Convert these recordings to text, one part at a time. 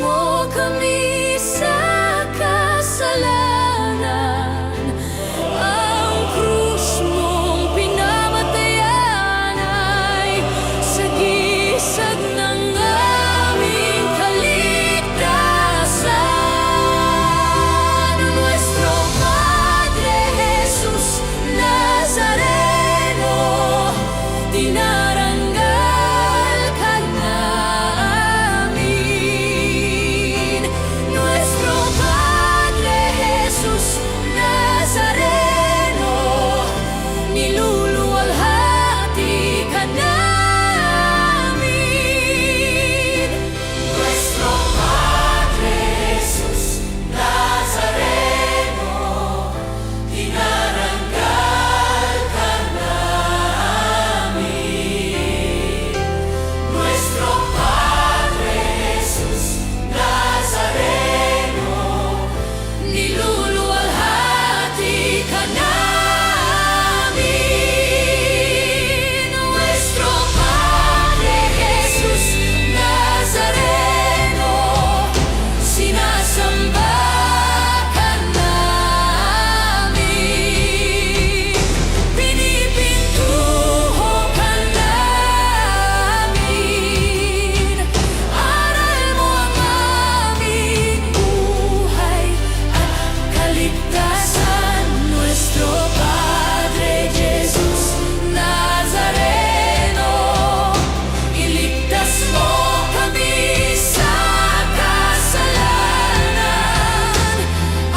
mo kami sa kasalanan. Ang krus mong pinamatayan ay sagisag ng aming kaligtasan. Nuestro Padre Jesus Nazareno, dinaranggal ka namin. Nuestro Padre Jesus Nazareno, niluluwalhati ka namin. Nuestro Padre Jesus Nazareno, dinaranggal ka namin. Nuestro Padre Jesus Nazareno, niluluwalhati ka namin. Nuestro Padre Jesus Nazareno, sinasamba ka namin. Pinipintuho ka namin. Aral mo ang aming buhay at kaligtasan. Nuestro Padre Jesus Nazareno, iligtas mo kami sa kasalanan.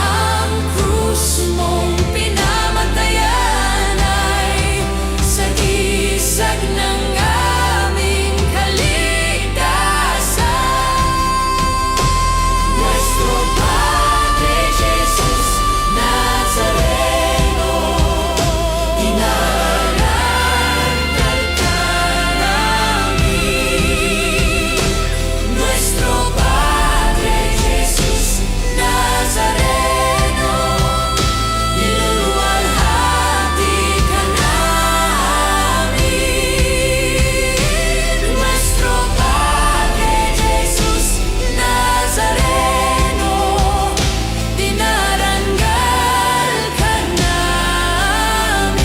Ang krus mong pinamatayan ay sagisag ng aming kaligtasan. Nuestro Padre Jesus Nazareno, dinaranggal ka namin. Nuestro Padre Jesus Nazareno, niluluwalhati ka namin. Nuestro Padre Jesus Nazareno, dinaranggal ka namin.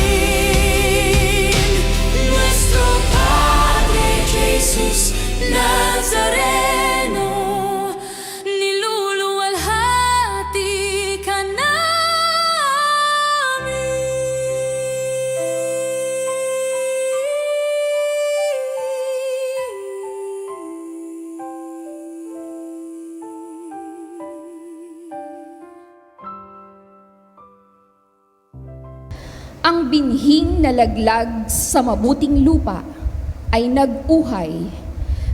Nuestro Padre Jesus Nazareno, niluluwalhati ka namin. Ang binhing nalaglag sa mabuting lupa ay nag-uhay,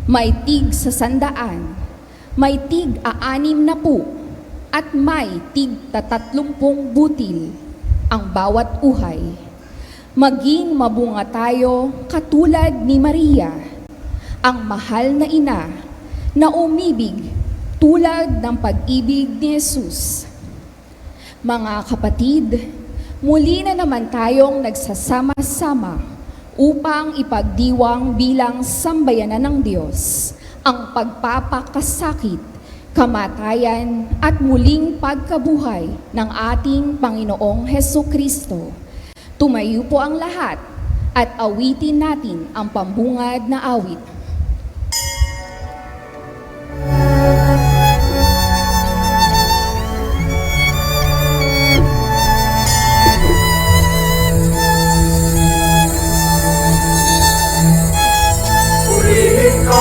may tig sa 100, may tig 60, at may tig 30 butil ang bawat uhay. Maging mabunga tayo katulad ni Maria, ang mahal na ina na umibig tulad ng pag-ibig ni Jesus. Mga kapatid, muli na naman tayong nagsasama-sama upang ipagdiwang bilang sambayanan ng Diyos ang pagpapakasakit, kamatayan at muling pagkabuhay ng ating Panginoong Hesukristo. Tumayo po ang lahat at awitin natin ang pambungad na awit. Salita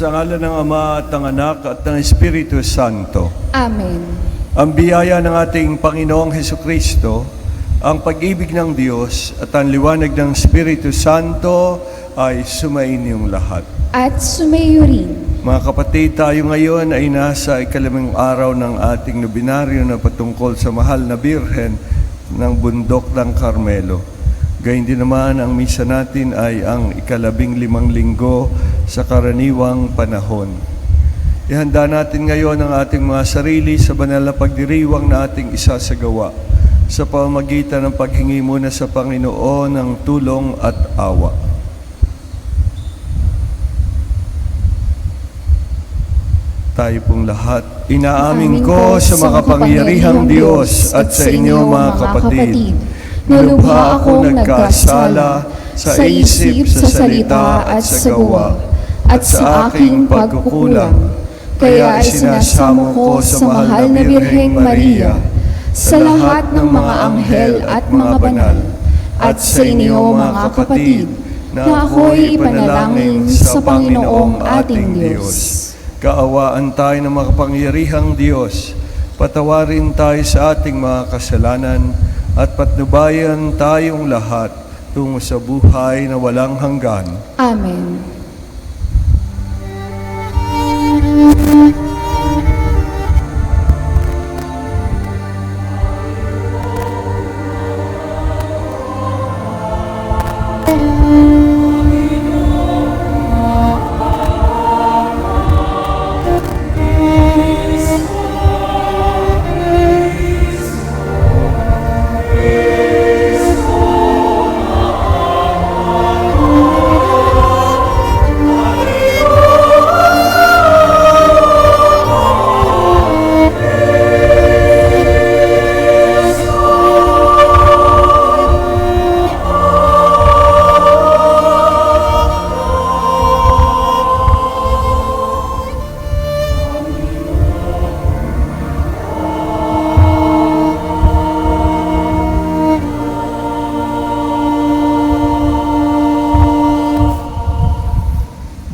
Sa ngalan ng Ama at ng Anak at ng Espiritu Santo. Amen. Ang biyaya ng ating Panginoong Hesukristo, ang pag-ibig ng Diyos at ang liwanag ng Espiritu Santo ay sumainyong lahat. At sumayo rin. Mga kapatid, tayo ngayon ay nasa ikalimang araw ng ating nobinaryo na patungkol sa mahal na Birhen ng bundok ng Carmelo. Gayun din naman, ang misa natin ay ang 15 linggo sa karaniwang panahon. Ihanda natin ngayon ang ating mga sarili sa banal na pagdiriwang na ating isasagawa sa pamamagitan ng paghingi muna sa Panginoon ng tulong at awa. Tayo pong lahat, inaamin ko sa makapangyarihang Diyos at sa inyo mga kapatid, nalubha akong nagkasala sa isip, sa salita at sa gawa, at sa aking pagkukulang. Kaya isinasamo ko sa mahal na Birheng Maria, sa lahat ng mga anghel at mga banal, at sa inyo mga kapatid, na ako'y ipanalangin sa Panginoong ating Diyos. Kaawaan tayo ng makapangyarihang Diyos, patawarin tayo sa ating mga kasalanan, at patnubayan tayong lahat tungo sa buhay na walang hanggan. Amen.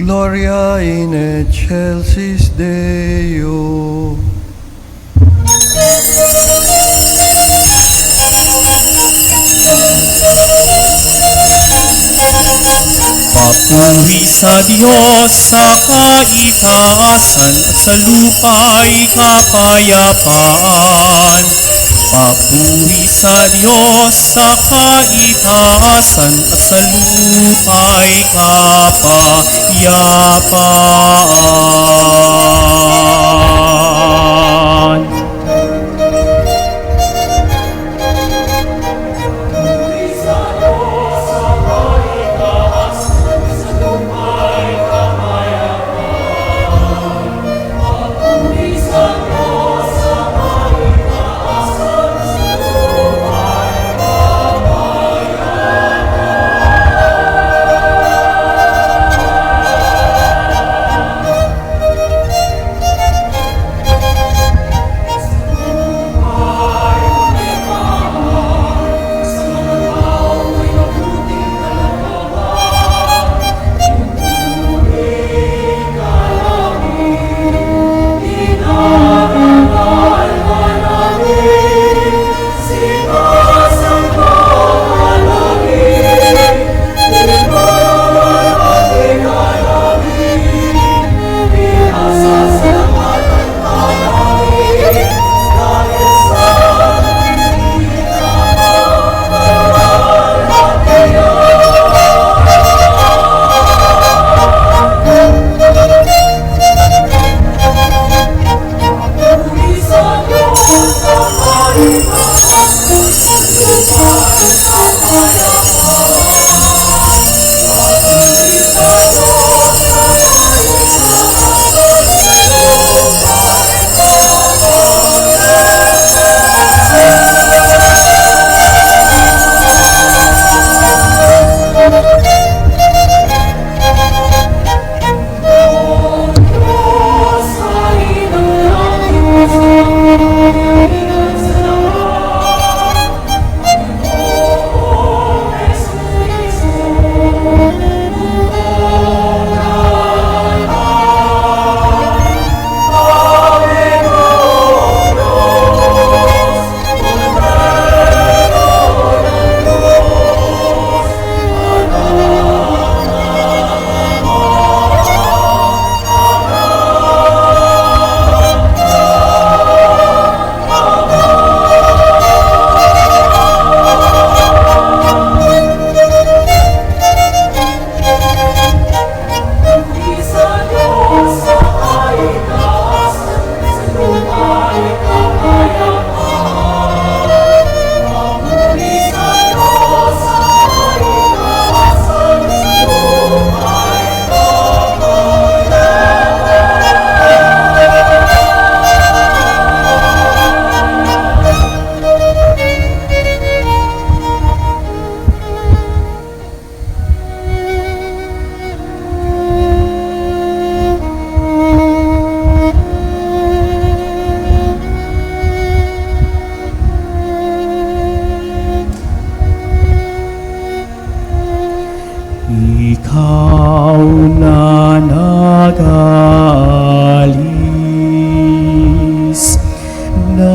Gloria in excelsis Deo. Papuri sa Diyos sa kaitaasan at sa lupa'y kapayapaan. Papuri sa Diyos sa kaitaasan at sa lupa'y kapayapaan.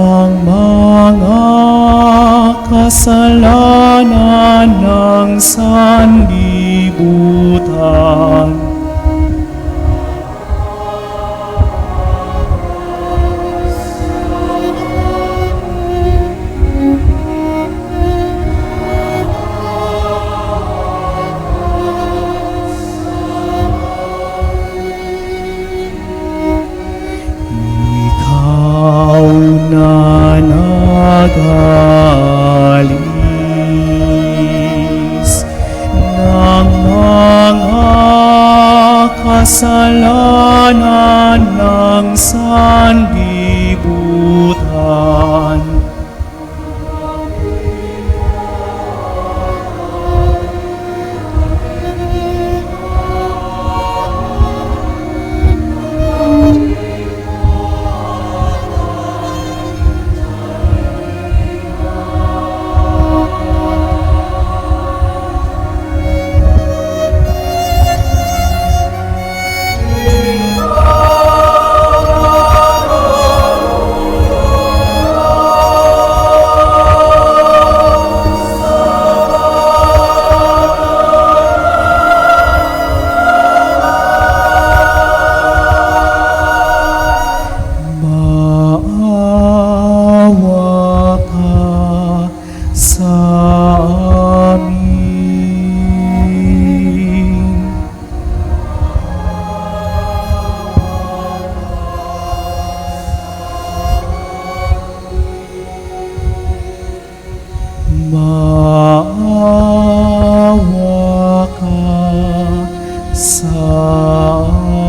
ang mga kasalanan ng sanlibutan. Ikaw na nagalis ng mga kasalanan ng sanlibutan. Maawa ka sa amin. Maawa ka sa amin.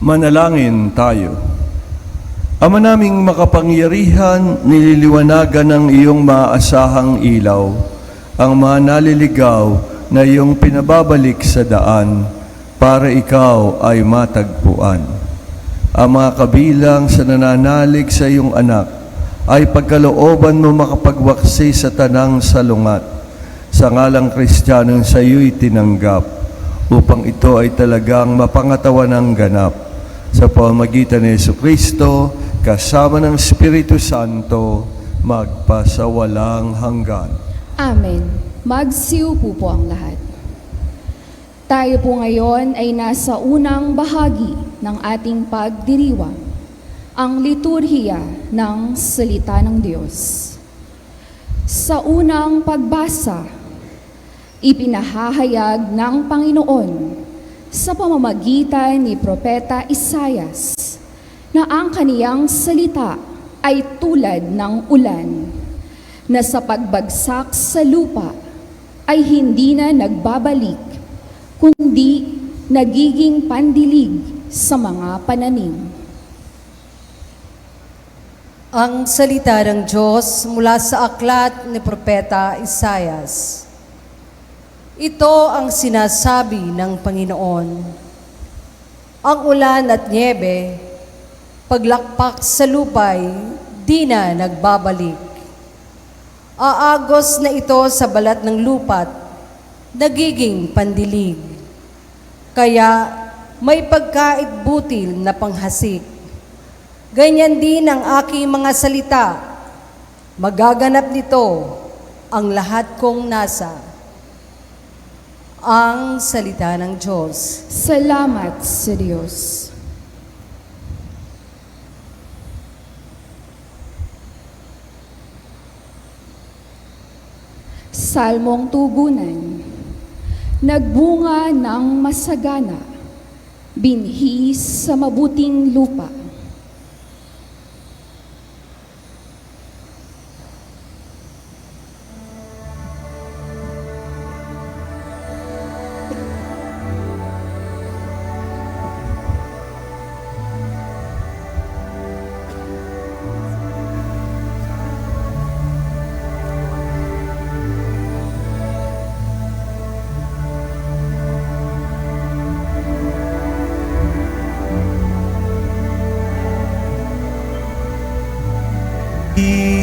Manalangin tayo. Ama naming makapangyarihan, nililiwanagan ng iyong maaasahang ilaw, ang mga naliligaw na iyong pinababalik sa daan para ikaw ay matagpuan. Ang mga kabilang sa nananalig sa iyong anak ay pagkalooban mo makapagwaksi sa tanang salungat. Sa ngalang Kristiyanong sa iyo'y tinanggap, upang ito ay talagang mapangatawan ng ganap. Sa pamamagitan ni Jesucristo, kasama ng Espiritu Santo, magpasawalang hanggan. Amen. Magsiupo po ang lahat. Tayo po ngayon ay nasa unang bahagi ng ating pagdiriwang, ang liturhiya ng Salita ng Diyos. Sa unang pagbasa, ipinahahayag ng Panginoon sa pamamagitan ni Propeta Isaias na ang kaniyang salita ay tulad ng ulan na sa pagbagsak sa lupa ay hindi na nagbabalik, kundi nagiging pandilig sa mga pananim. Ang salita ng Diyos mula sa aklat ni Propeta Isayas. Ito ang sinasabi ng Panginoon. Ang ulan at nyebe, paglakpak sa lupay, di na nagbabalik. Aagos na ito sa balat ng lupa't nagiging pandilig. Kaya may pagkait butil na panghasik. Ganyan din ang aking mga salita. Magaganap nito ang lahat kong nasa. Ang salita ng Diyos. Salamat sa Diyos. Salmong tugunan. Nagbunga ng masagana, binhi sa mabuting lupa.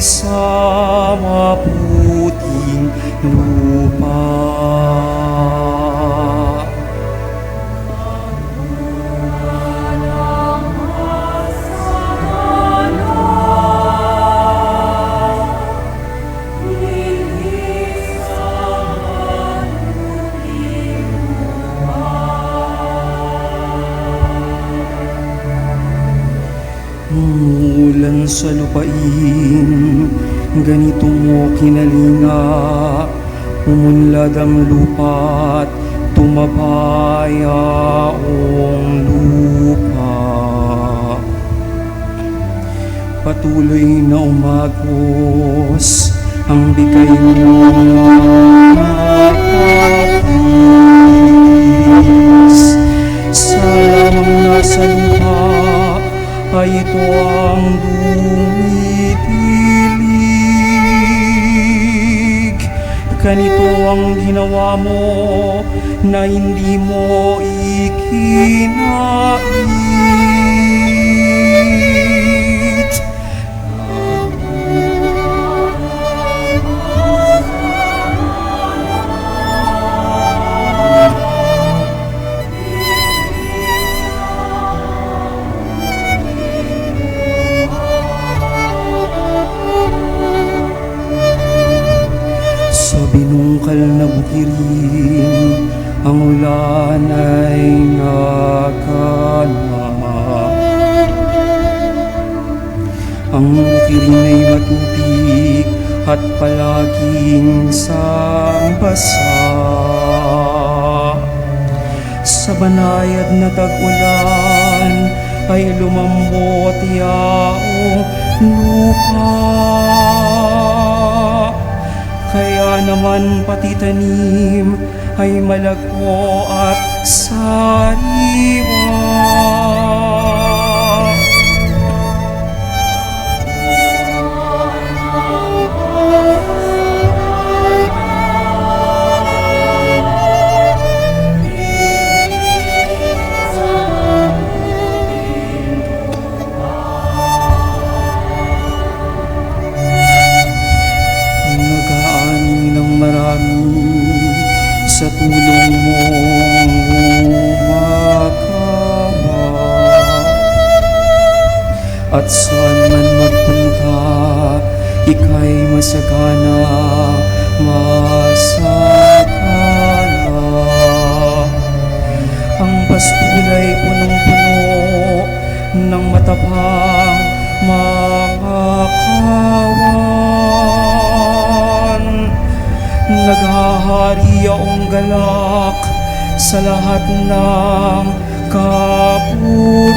Sa mabuting lupa. Mulan sa lupain, ganito mo kinalinga, umunlad ang lupa't tumabayaong lupa. Patuloy na umagos ang bigay mo nakakapis. Sa lamang nasa lupa ay ito ang dumitilig. Ganito ang ginawa mo na hindi mo ikinait. Sa binungkal na bukirin, ang ulan ay nagana. Ang bukirin ay matubig at palaging sambasa. Sa banayad na tag-ulan ay lumambot yaong lupa. Kaya naman pati tanim ay malagpo at sariwa. Nag-aani ng marami sa tulong mong umagawa. At saan man magpunta, ika'y masagana, masagana. Ang pastol ay punong-puno ng matapang mga kawan. Naghahari ang galak sa lahat ng kapulunan.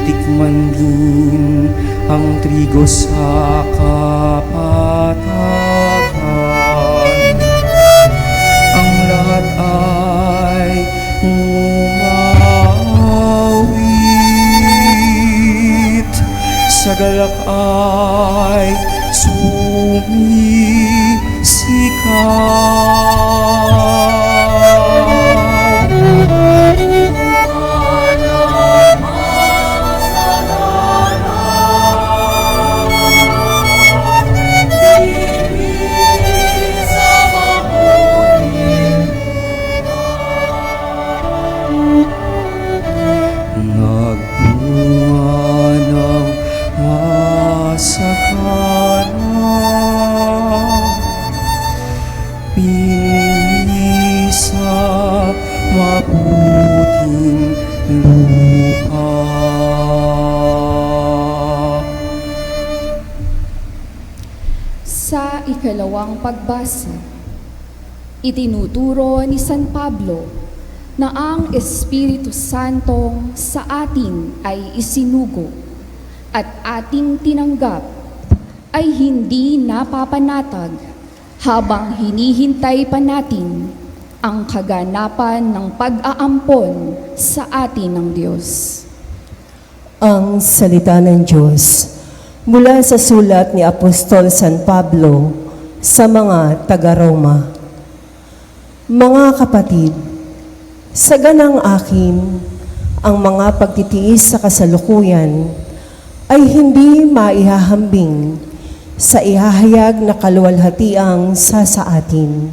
tikman din ang trigo sa kapatagan. Ang lahat ay umawit, sa galak ay sumisigaw. Nagbunga ng masakana, pinili sa mabuting lupa. Sa ikalawang pagbasa, itinuturo ni San Pablo na ang Espiritu Santong sa atin ay isinugo at ating tinanggap ay hindi napapanatag habang hinihintay pa natin ang kaganapan ng pag-aampon sa atin ng Diyos. Ang salita ng Diyos mula sa sulat ni Apostol San Pablo sa mga taga-Roma. Mga kapatid, sa ganang akin, ang mga pagtitiis sa kasalukuyan ay hindi maihahambing sa ihahayag na kaluwalhatiang sa atin.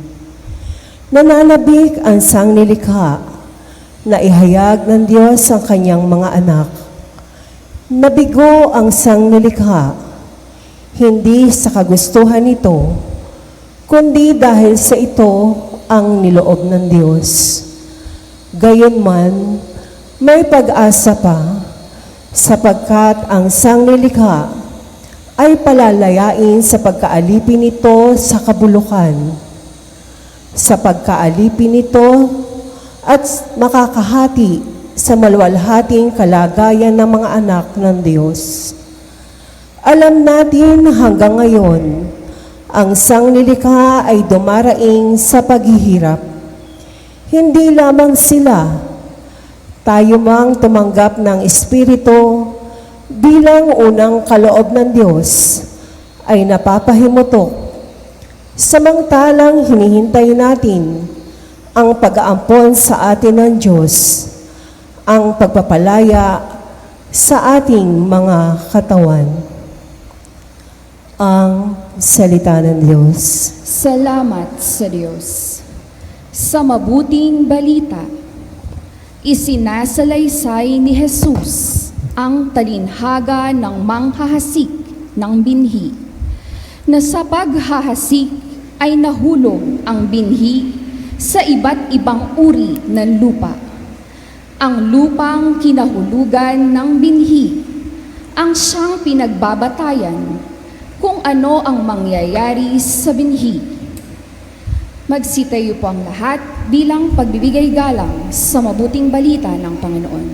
Nananabik ang sangnilikha na ihayag ng Diyos ang kanyang mga anak. Nabigo ang sangnilikha, hindi sa kagustuhan nito, kundi dahil sa ito ang niloob ng Diyos. Gayunman, may pag-asa pa, sapagkat ang sangnilikha ay palalayain sa pagkaalipin nito sa kabulukan, sa pagkaalipin nito at makakahati sa maluwalhating kalagayan ng mga anak ng Diyos. Alam natin hanggang ngayon, ang sangnilikha ay dumaraing sa paghihirap. Hindi lamang sila, tayo mang tumanggap ng Espiritu bilang unang kaloob ng Diyos ay napapahimutok. Samantalang hinihintay natin ang pag-aampon sa atin ng Diyos, ang pagpapalaya sa ating mga katawan. Ang salita ng Diyos. Salamat sa Diyos. Sa mabuting balita, isinasalaysay ni Jesus ang talinhaga ng manghahasik ng binhi, na sa paghahasik ay nahulog ang binhi sa iba't ibang uri ng lupa. Ang lupang kinahulugan ng binhi ang siyang pinagbabatayan kung ano ang mangyayari sa binhi. Magsitayo po ang lahat bilang pagbibigay galang sa mabuting balita ng Panginoon.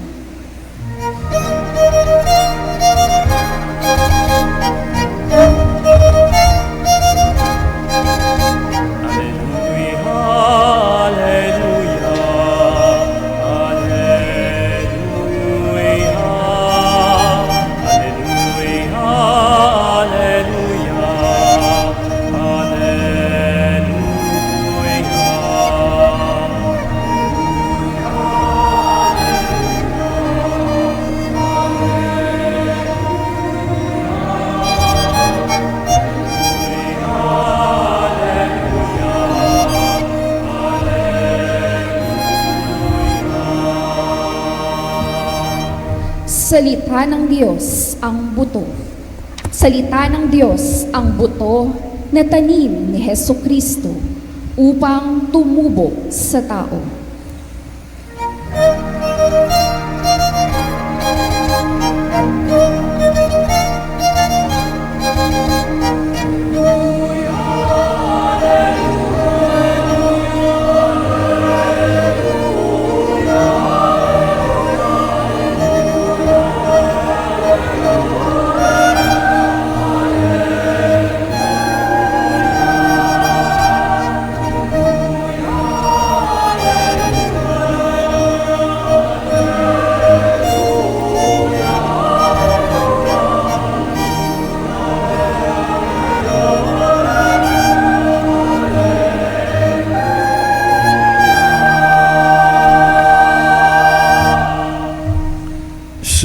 Salita ng Diyos ang buto. Salita ng Diyos ang buto na tanim ni Hesukristo upang tumubo sa tao.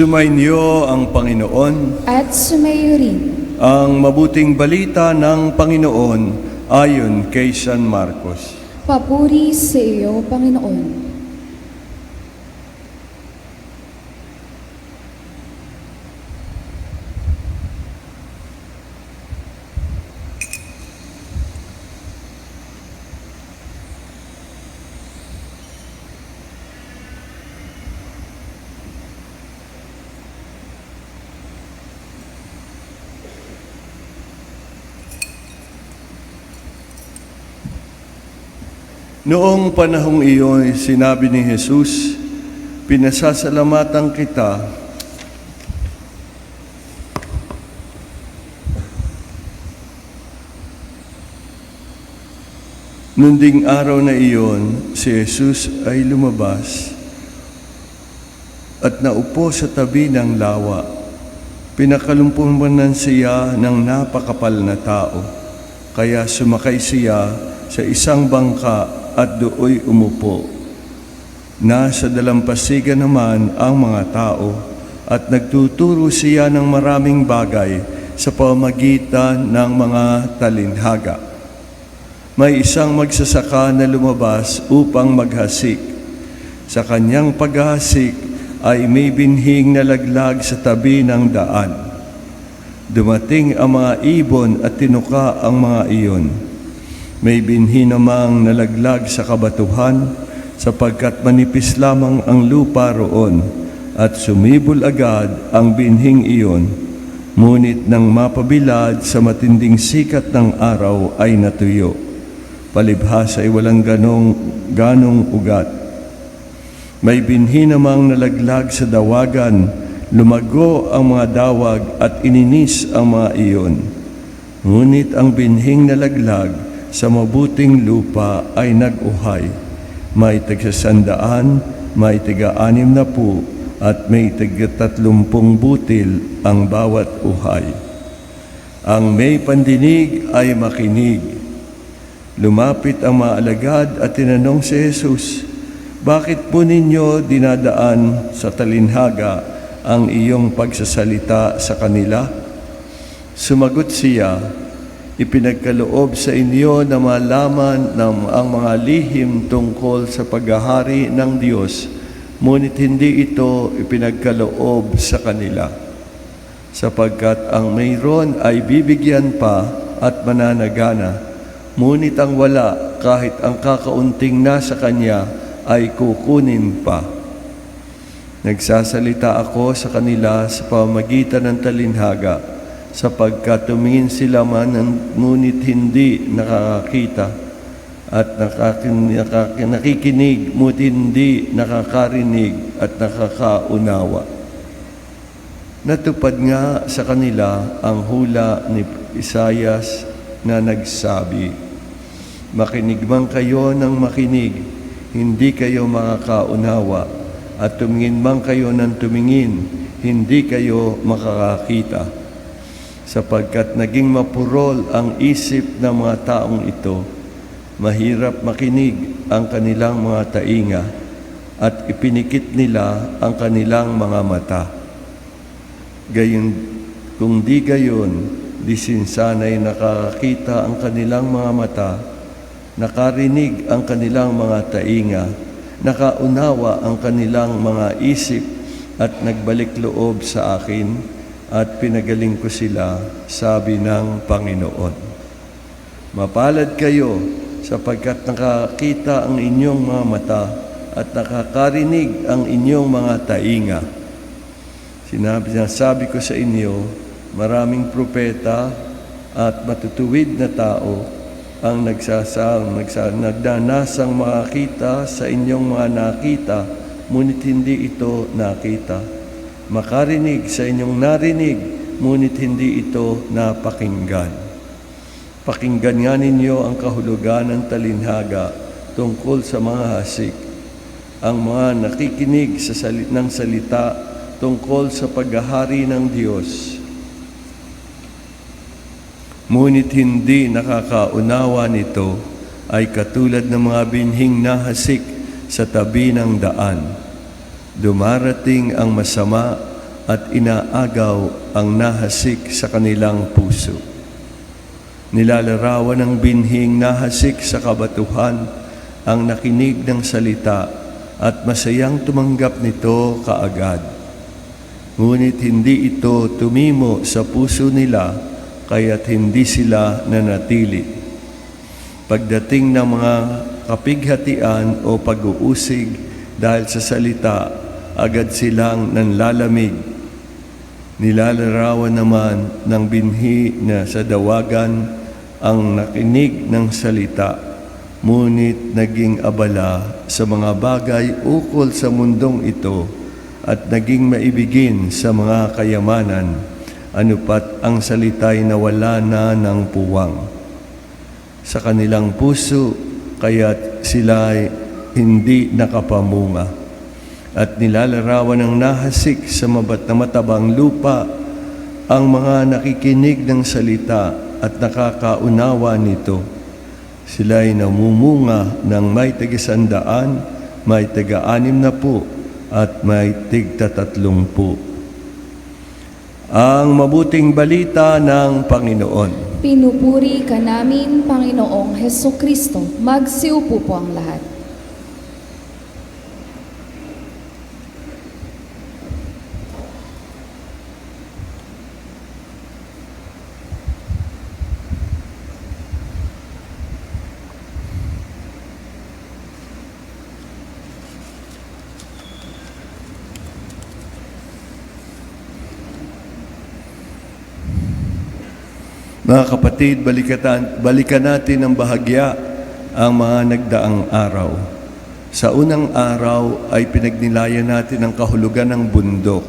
Sumainyo ang Panginoon. At sumayo rin. Ang mabuting balita ng Panginoon ayon kay San Marcos. Papuri sa iyo, Panginoon. Noong panahong iyon, sinabi ni Jesus, "Pinasasalamatan kita Noong ding araw na iyon, si Jesus ay lumabas at naupo sa tabi ng lawa. Pinakalumpunan siya ng napakapal na tao, kaya sumakay siya sa isang bangka at dooy umupo. Nasa dalampasigan naman ang mga tao at nagtuturo siya ng maraming bagay sa pamamagitan ng mga talinhaga. May isang magsasaka na lumabas upang maghasik. Sa kanyang paghasik ay may binhing nalaglag sa tabi ng daan. Dumating ang mga ibon at tinuka ang mga iyon. May binhi namang nalaglag sa kabatuhan sapagkat manipis lamang ang lupa roon at sumibol agad ang binhing iyon. Ngunit nang mapabilad sa matinding sikat ng araw ay natuyo. Palibhas ay walang ganong ugat. May binhi namang nalaglag sa dawagan, lumago ang mga dawag at ininis ang mga iyon. Ngunit ang binhing nalaglag sa mabuting lupa ay nag-uhay. May tig-100, may tig-60, at may tig-30 butil ang bawat uhay. Ang may pandinig ay makinig. Lumapit ang mga alagad at tinanong si Jesus, "Bakit po ninyo dinadaan sa talinhaga ang iyong pagsasalita sa kanila?" Sumagot siya, "Ipinagkaloob sa inyo na malaman ang mga lihim tungkol sa paghahari ng Diyos, ngunit hindi ito ipinagkaloob sa kanila. Sapagkat ang mayroon ay bibigyan pa at mananagana, ngunit ang wala, kahit ang kakaunting nasa kanya, ay kukunin pa. Nagsasalita ako sa kanila sa pamamagitan ng talinhaga, sapagkat tumingin sila man ngunit hindi nakakakita, at nakikinig ngunit hindi nakakarinig at nakakaunawa." Natupad nga sa kanila ang hula ni Isayas na nagsabi, "Makinig man kayo ng makinig, hindi kayo makakaunawa, at tumingin man kayo ng tumingin, hindi kayo makakakita. Sapagkat naging mapurol ang isip ng mga taong ito, mahirap makinig ang kanilang mga tainga, at ipinikit nila ang kanilang mga mata. Gayon, kung di gayon, di sinsanay nakakakita ang kanilang mga mata, nakarinig ang kanilang mga tainga, nakaunawa ang kanilang mga isip, at nagbalik loob sa akin, at pinagaling ko sila, sabi ng Panginoon." Mapalad kayo sapagkat nakakita ang inyong mga mata at nakakarinig ang inyong mga tainga. Sinabi ko sa inyo, maraming propeta at matutuwid na tao ang nagdanasang makakita sa inyong mga nakita, ngunit hindi ito nakita. Makarinig sa inyong narinig, ngunit hindi ito napakinggan. Pakinggan nga ninyo ang kahulugan ng talinhaga tungkol sa mga hasik. Ang mga nakikinig ng salita tungkol sa paghahari ng Diyos, ngunit hindi nakakaunawa nito, ay katulad ng mga binhing nahasik sa tabi ng daan. Dumarating ang masama at inaagaw ang nahasik sa kanilang puso. Nilalarawan ng binhing nahasik sa kabatuhan ang nakinig ng salita at masayang tumanggap nito kaagad. Ngunit hindi ito tumimo sa puso nila, kaya't hindi sila nanatili. Pagdating ng mga kapighatian o pag-uusig dahil sa salita, agad silang nanlalamig. Nilalarawan naman ng binhi na sa dawagan ang nakinig ng salita, ngunit naging abala sa mga bagay ukol sa mundong ito at naging maibigin sa mga kayamanan, anupat ang salita'y nawala na ng puwang sa kanilang puso, kaya't sila'y hindi nakapamunga. At nilalarawan ng nahasik sa matabang lupa ang mga nakikinig ng salita at nakakaunawa nito. Sila'y namumunga ng may tig-100, may tig-60 at may tig-30. Ang mabuting balita ng Panginoon. Pinupuri ka namin, Panginoong Hesukristo. Magsiupo po ang lahat. Mga kapatid, balikan natin ang bahagya ang mga nagdaang araw. Sa unang araw ay pinagnilayan natin ang kahulugan ng bundok.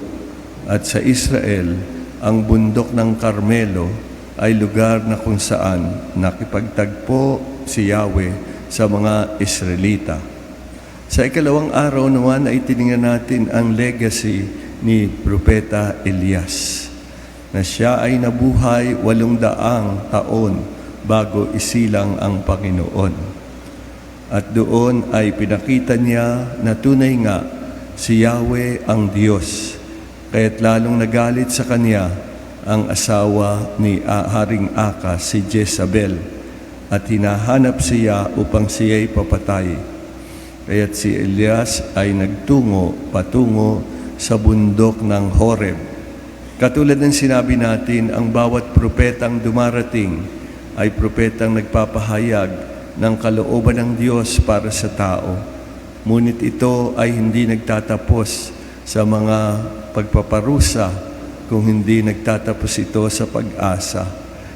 At sa Israel, ang bundok ng Carmelo ay lugar na kung saan nakipagtagpo si Yahweh sa mga Israelita. Sa ikalawang araw naman ay tiningnan natin ang legacy ni Propeta Elias, na siya ay nabuhay 800 taon bago isilang ang Panginoon. At doon ay pinakita niya na tunay nga si Yahweh ang Diyos, kaya't lalong nagalit sa kanya ang asawa ni Haring Akas, si Jezabel, at hinahanap siya upang siya'y papatay. Kaya't si Elias ay patungo sa bundok ng Horeb. Katulad ng sinabi natin, ang bawat propetang dumarating ay propetang nagpapahayag ng kalooban ng Diyos para sa tao. Ngunit ito ay hindi nagtatapos sa mga pagpaparusa, kung hindi nagtatapos ito sa pag-asa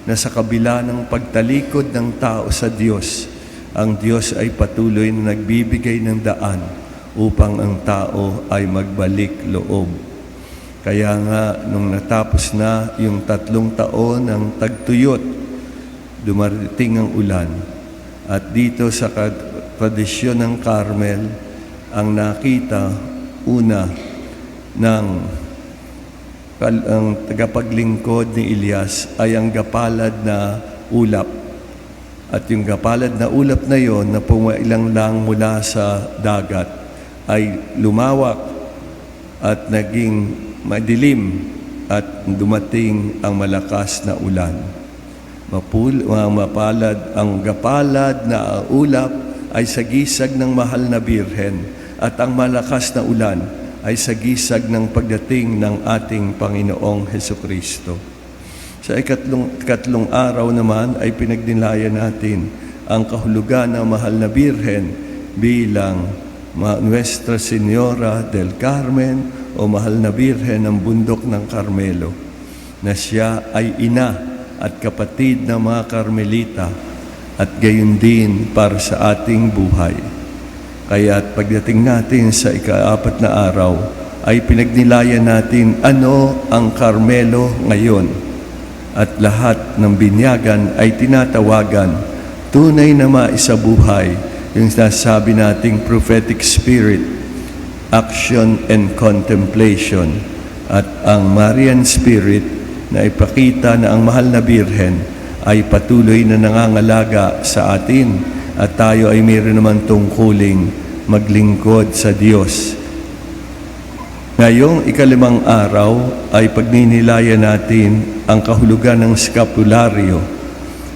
na sa kabila ng pagtalikod ng tao sa Diyos, ang Diyos ay patuloy na nagbibigay ng daan upang ang tao ay magbalik loob. Kaya nga, nung natapos na yung 3 taon ng tagtuyot, dumarating ang ulan. At dito sa tradisyon ng Carmel, ang nakita una ng ang tagapaglingkod ni Elias ay ang gapalad na ulap. At yung gapalad na ulap na yon na pumailang lang mula sa dagat ay lumawak at naging madilim at dumating ang malakas na ulan. Mapalad ang gapalad na ulap ay sagisag ng mahal na birhen at ang malakas na ulan ay sagisag ng pagdating ng ating Panginoong Hesukristo. Sa ikatlong araw naman ay pinagnilayan natin ang kahulugan ng mahal na birhen bilang Nuestra Señora del Carmen o mahal na birhen ng bundok ng Carmelo, na siya ay ina at kapatid ng mga Carmelita at gayon din para sa ating buhay. Kaya at pagdating natin sa ika-4 na araw, ay pinagnilayan natin ano ang Carmelo ngayon. At lahat ng binyagan ay tinatawagan, tunay na maisabuhay yung nasabi nating prophetic spirit, action and contemplation, at ang Marian Spirit na ipakita na ang mahal na birhen ay patuloy na nangangalaga sa atin at tayo ay mayroon naman tungkuling maglingkod sa Diyos. Ngayong ikalimang araw ay pagninilayan natin ang kahulugan ng eskapularyo.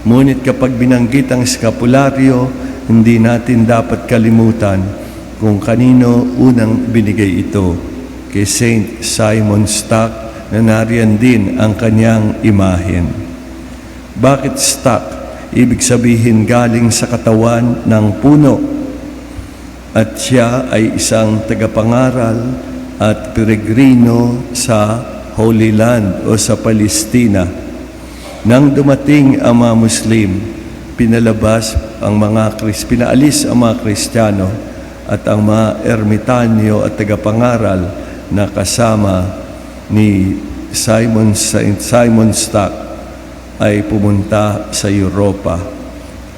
Ngunit kapag binanggit ang eskapularyo, hindi natin dapat kalimutan kung kanino unang binigay ito, kay Saint Simon Stock, na nariyan din ang kanyang imahen. Bakit stock? Ibig sabihin galing sa katawan ng puno. At siya ay isang tagapangaral at peregrino sa Holy Land o sa Palestina. Nang dumating ang mga Muslim, pinaalis ang mga Kristiyano at ang mga ermitanyo at tagapangaral na kasama ni Saint Simon Stock ay pumunta sa Europa.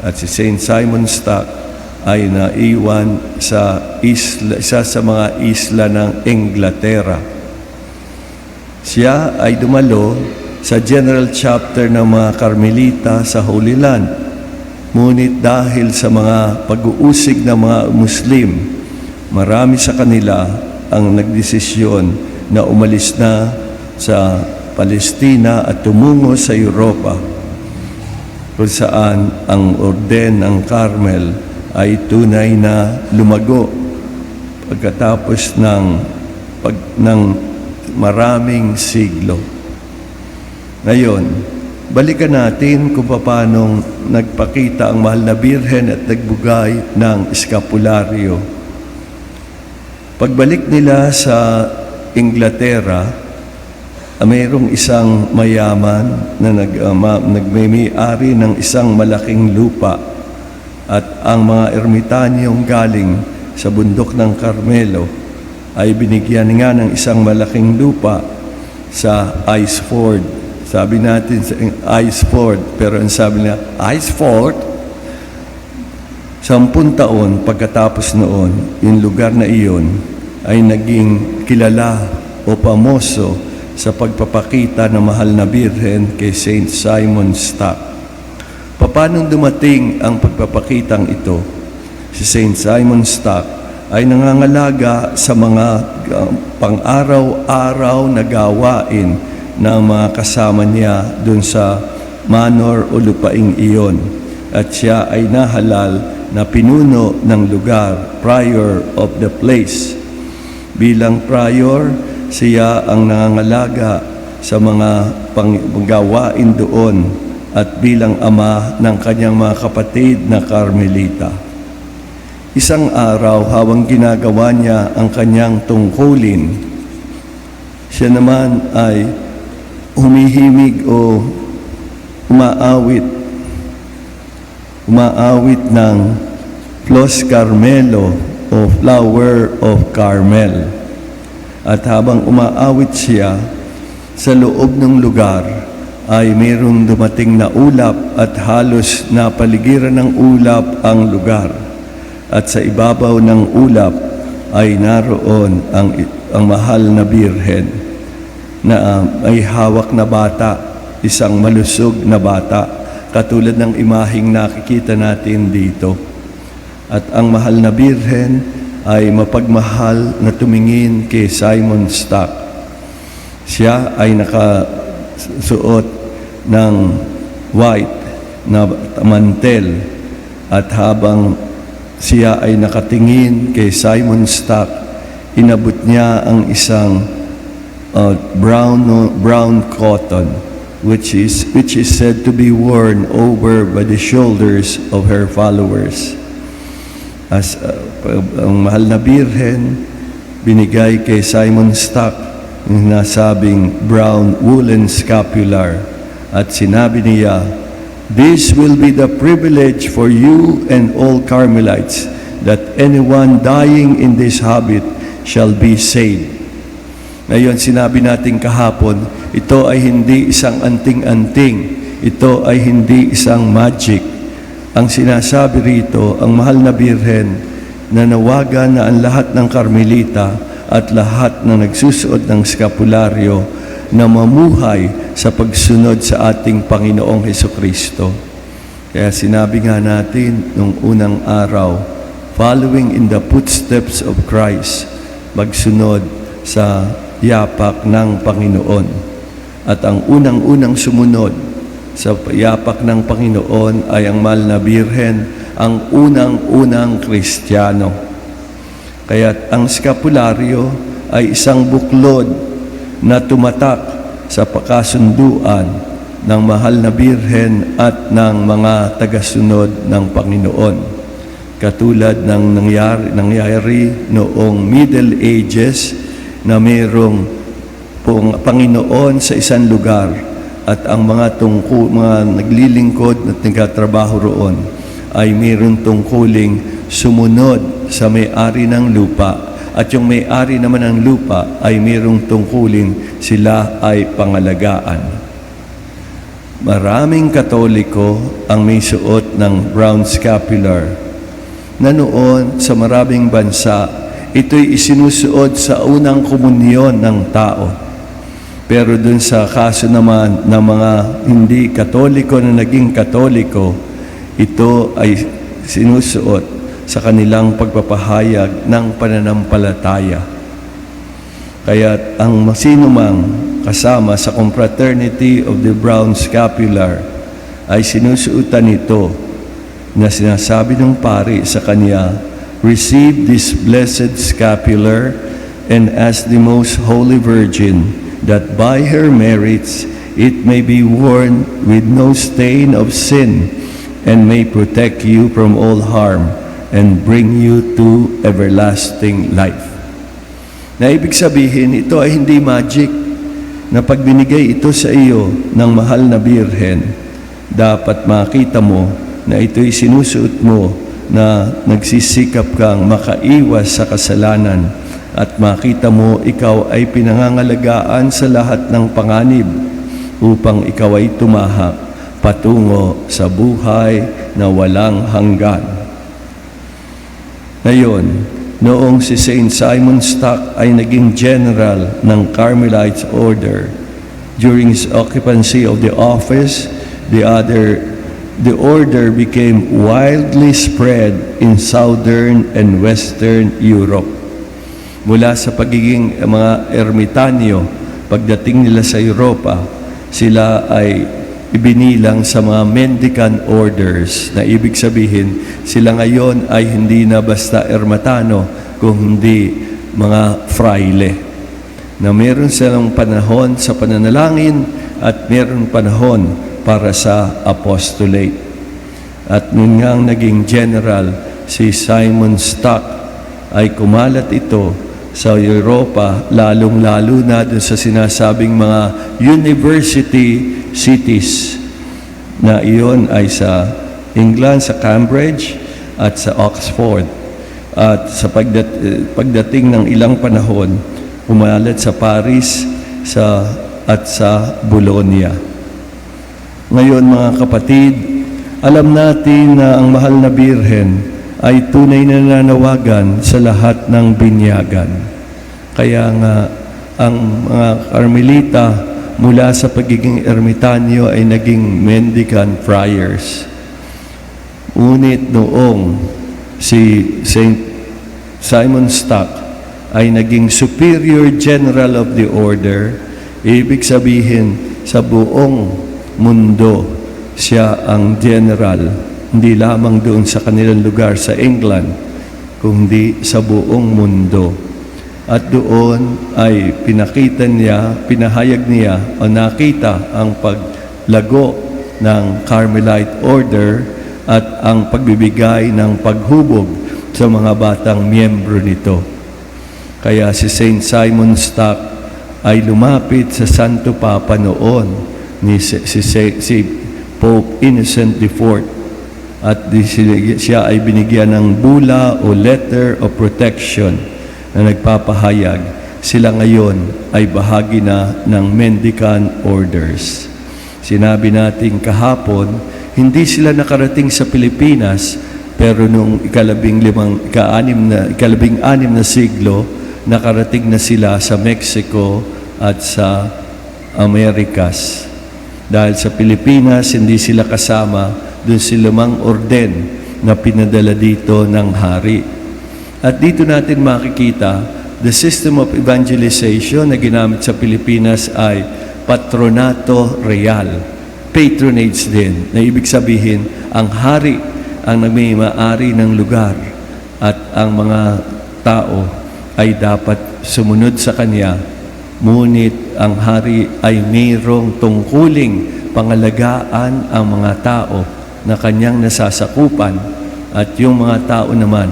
At si Saint Simon Stock ay naiwan sa isa sa mga isla ng Inglaterra. Siya ay dumalo sa General Chapter ng mga Carmelita sa Holy Land. Ngunit dahil sa mga pag-uusig ng mga Muslim, marami sa kanila ang nagdesisyon na umalis na sa Palestina at tumungo sa Europa, kung saan ang orden ng Carmel ay tunay na lumago pagkatapos ng maraming siglo. Ngayon, balikan natin kung paano nagpakita ang mahal na Birhen at nagbugay ng eskapularyo. Pagbalik nila sa Inglaterra, mayroong isang mayaman na nagmay-ari ng isang malaking lupa, at ang mga ermitanyong galing sa bundok ng Carmelo ay binigyan nga ng isang malaking lupa sa Iceford. Sabi natin sa Iceford, pero ang sabi niya, Iceford? 10 taon pagkatapos noon, yung lugar na iyon ay naging kilala o pamoso sa pagpapakita ng mahal na Birhen kay Saint Simon Stock. Paano dumating ang pagpapakitang ito? Si Saint Simon Stock ay nangangalaga sa mga pang-araw-araw na gawain ng mga kasama niya dun sa manor o lupaing iyon. At siya ay nahalal na pinuno ng lugar, prior of the place. Bilang prior, siya ang nangangalaga sa mga panggawain doon at bilang ama ng kanyang mga kapatid na Carmelita. Isang araw, habang ginagawa niya ang kanyang tungkulin, siya naman ay humihimig o umaawit ng Flos Carmelo o Flower of Carmel. At habang umaawit siya, sa loob ng lugar ay mayroong dumating na ulap at halos napaligiran ng ulap ang lugar. At sa ibabaw ng ulap ay naroon ang mahal na Birhen na may hawak na bata, isang malusog na bata, katulad ng imaheng nakikita natin dito. At ang mahal na Birhen ay mapagmahal na tumingin kay Simon Stock. Siya ay nakasuot ng white na mantel, at habang siya ay nakatingin kay Simon Stock, inabot niya ang isang brown cotton, which is said to be worn over by the shoulders of her followers. As ang mahal na Birhen, binigay kay Simon Stock yung nasabing brown woolen scapular, at sinabi niya, "This will be the privilege for you and all Carmelites, that anyone dying in this habit shall be saved." Ngayon, sinabi natin kahapon, ito ay hindi isang anting-anting, ito ay hindi isang magic. Ang sinasabi rito, ang mahal na Birhen, nanawagan na ang lahat ng Carmelita at lahat na nagsusuot ng skapularyo na mamuhay sa pagsunod sa ating Panginoong Hesukristo. Kaya sinabi nga natin nung unang araw, following in the footsteps of Christ, magsunod sa yapak ng Panginoon. At ang unang-unang sumunod sa yapak ng Panginoon ay ang mahal na Birhen, ang unang-unang Kristiyano. Kaya't ang eskapularyo ay isang buklod na tumatak sa pagkasunduan ng mahal na Birhen at ng mga tagasunod ng Panginoon. Katulad ng nangyari noong Middle Ages na mayroong Panginoon sa isang lugar at ang mga naglilingkod at nagtatrabaho roon ay mayroong tungkuling sumunod sa may-ari ng lupa, at yung may-ari naman ng lupa ay mayroong tungkuling sila ay pangalagaan. Maraming Katoliko ang may suot ng brown scapular na noon sa maraming bansa, ito'y isinusuot sa unang komunyon ng tao. Pero dun sa kaso naman ng mga hindi Katoliko na naging Katoliko, ito ay sinusuot sa kanilang pagpapahayag ng pananampalataya. Kaya ang sinumang kasama sa Confraternity of the Brown Scapular ay sinusuotan ito na sinasabi ng pari sa kanya, "Receive this blessed scapular and ask the Most Holy Virgin that by her merits it may be worn with no stain of sin and may protect you from all harm and bring you to everlasting life." Na ibig sabihin, ito ay hindi magic na pag binigay ito sa iyo ng mahal na Birhen, dapat makita mo na ito'y sinusuot mo na nagsisikap kang makaiwas sa kasalanan at makita mo ikaw ay pinangangalagaan sa lahat ng panganib upang ikaw ay tumahak patungo sa buhay na walang hanggan. Ngayon, noong si Saint Simon Stock ay naging general ng Carmelite Order, during his occupancy of the office, the order became widely spread in Southern and Western Europe. Mula sa pagiging mga ermitanyo, pagdating nila sa Europa, sila ay ibinilang sa mga mendicant orders, na ibig sabihin, sila ngayon ay hindi na basta ermitano, kung hindi mga fraile, na meron silang panahon sa pananalangin at meron panahon para sa apostolate. At nun nga naging general si Simon Stock, ay kumalat ito sa Europa, lalong-lalo na dun sa sinasabing mga university cities, na iyon ay sa England, sa Cambridge at sa Oxford. At sa pagdating ng ilang panahon, kumalat sa Paris at sa Bologna. Ngayon mga kapatid, alam natin na ang mahal na Birhen ay tunay na nananawagan sa lahat ng binyagan. Kaya nga ang mga Carmelita mula sa pagiging ermitanyo ay naging mendicant friars. Ngunit noong si Saint Simon Stock ay naging superior general of the order, ibig sabihin sa buong mundo siya ang general, hindi lamang doon sa kanilang lugar sa England, kundi sa buong mundo. At doon ay pinahayag niya o nakita ang paglago ng Carmelite Order at ang pagbibigay ng paghubog sa mga batang miyembro nito. Kaya si Saint Simon Stock ay lumapit sa Santo Papa noon, si Pope Innocent IV, at siya ay binigyan ng bula o letter of protection na nagpapahayag sila ngayon ay bahagi na ng mendicant orders. Sinabi natin kahapon, hindi sila nakarating sa Pilipinas, pero nung ikalabing-anim na siglo, nakarating na sila sa Mexico at sa Amerikas. Dahil sa Pilipinas, hindi sila kasama doon sa 5 orden na pinadala dito ng hari. At dito natin makikita the system of evangelization na ginamit sa Pilipinas ay patronato real, patronage din, na ibig sabihin ang hari ang nagmay-ari ng lugar at ang mga tao ay dapat sumunod sa kanya, ngunit ang hari ay mayroong tungkuling pangalagaan ang mga tao na kanyang nasasakupan at yung mga tao naman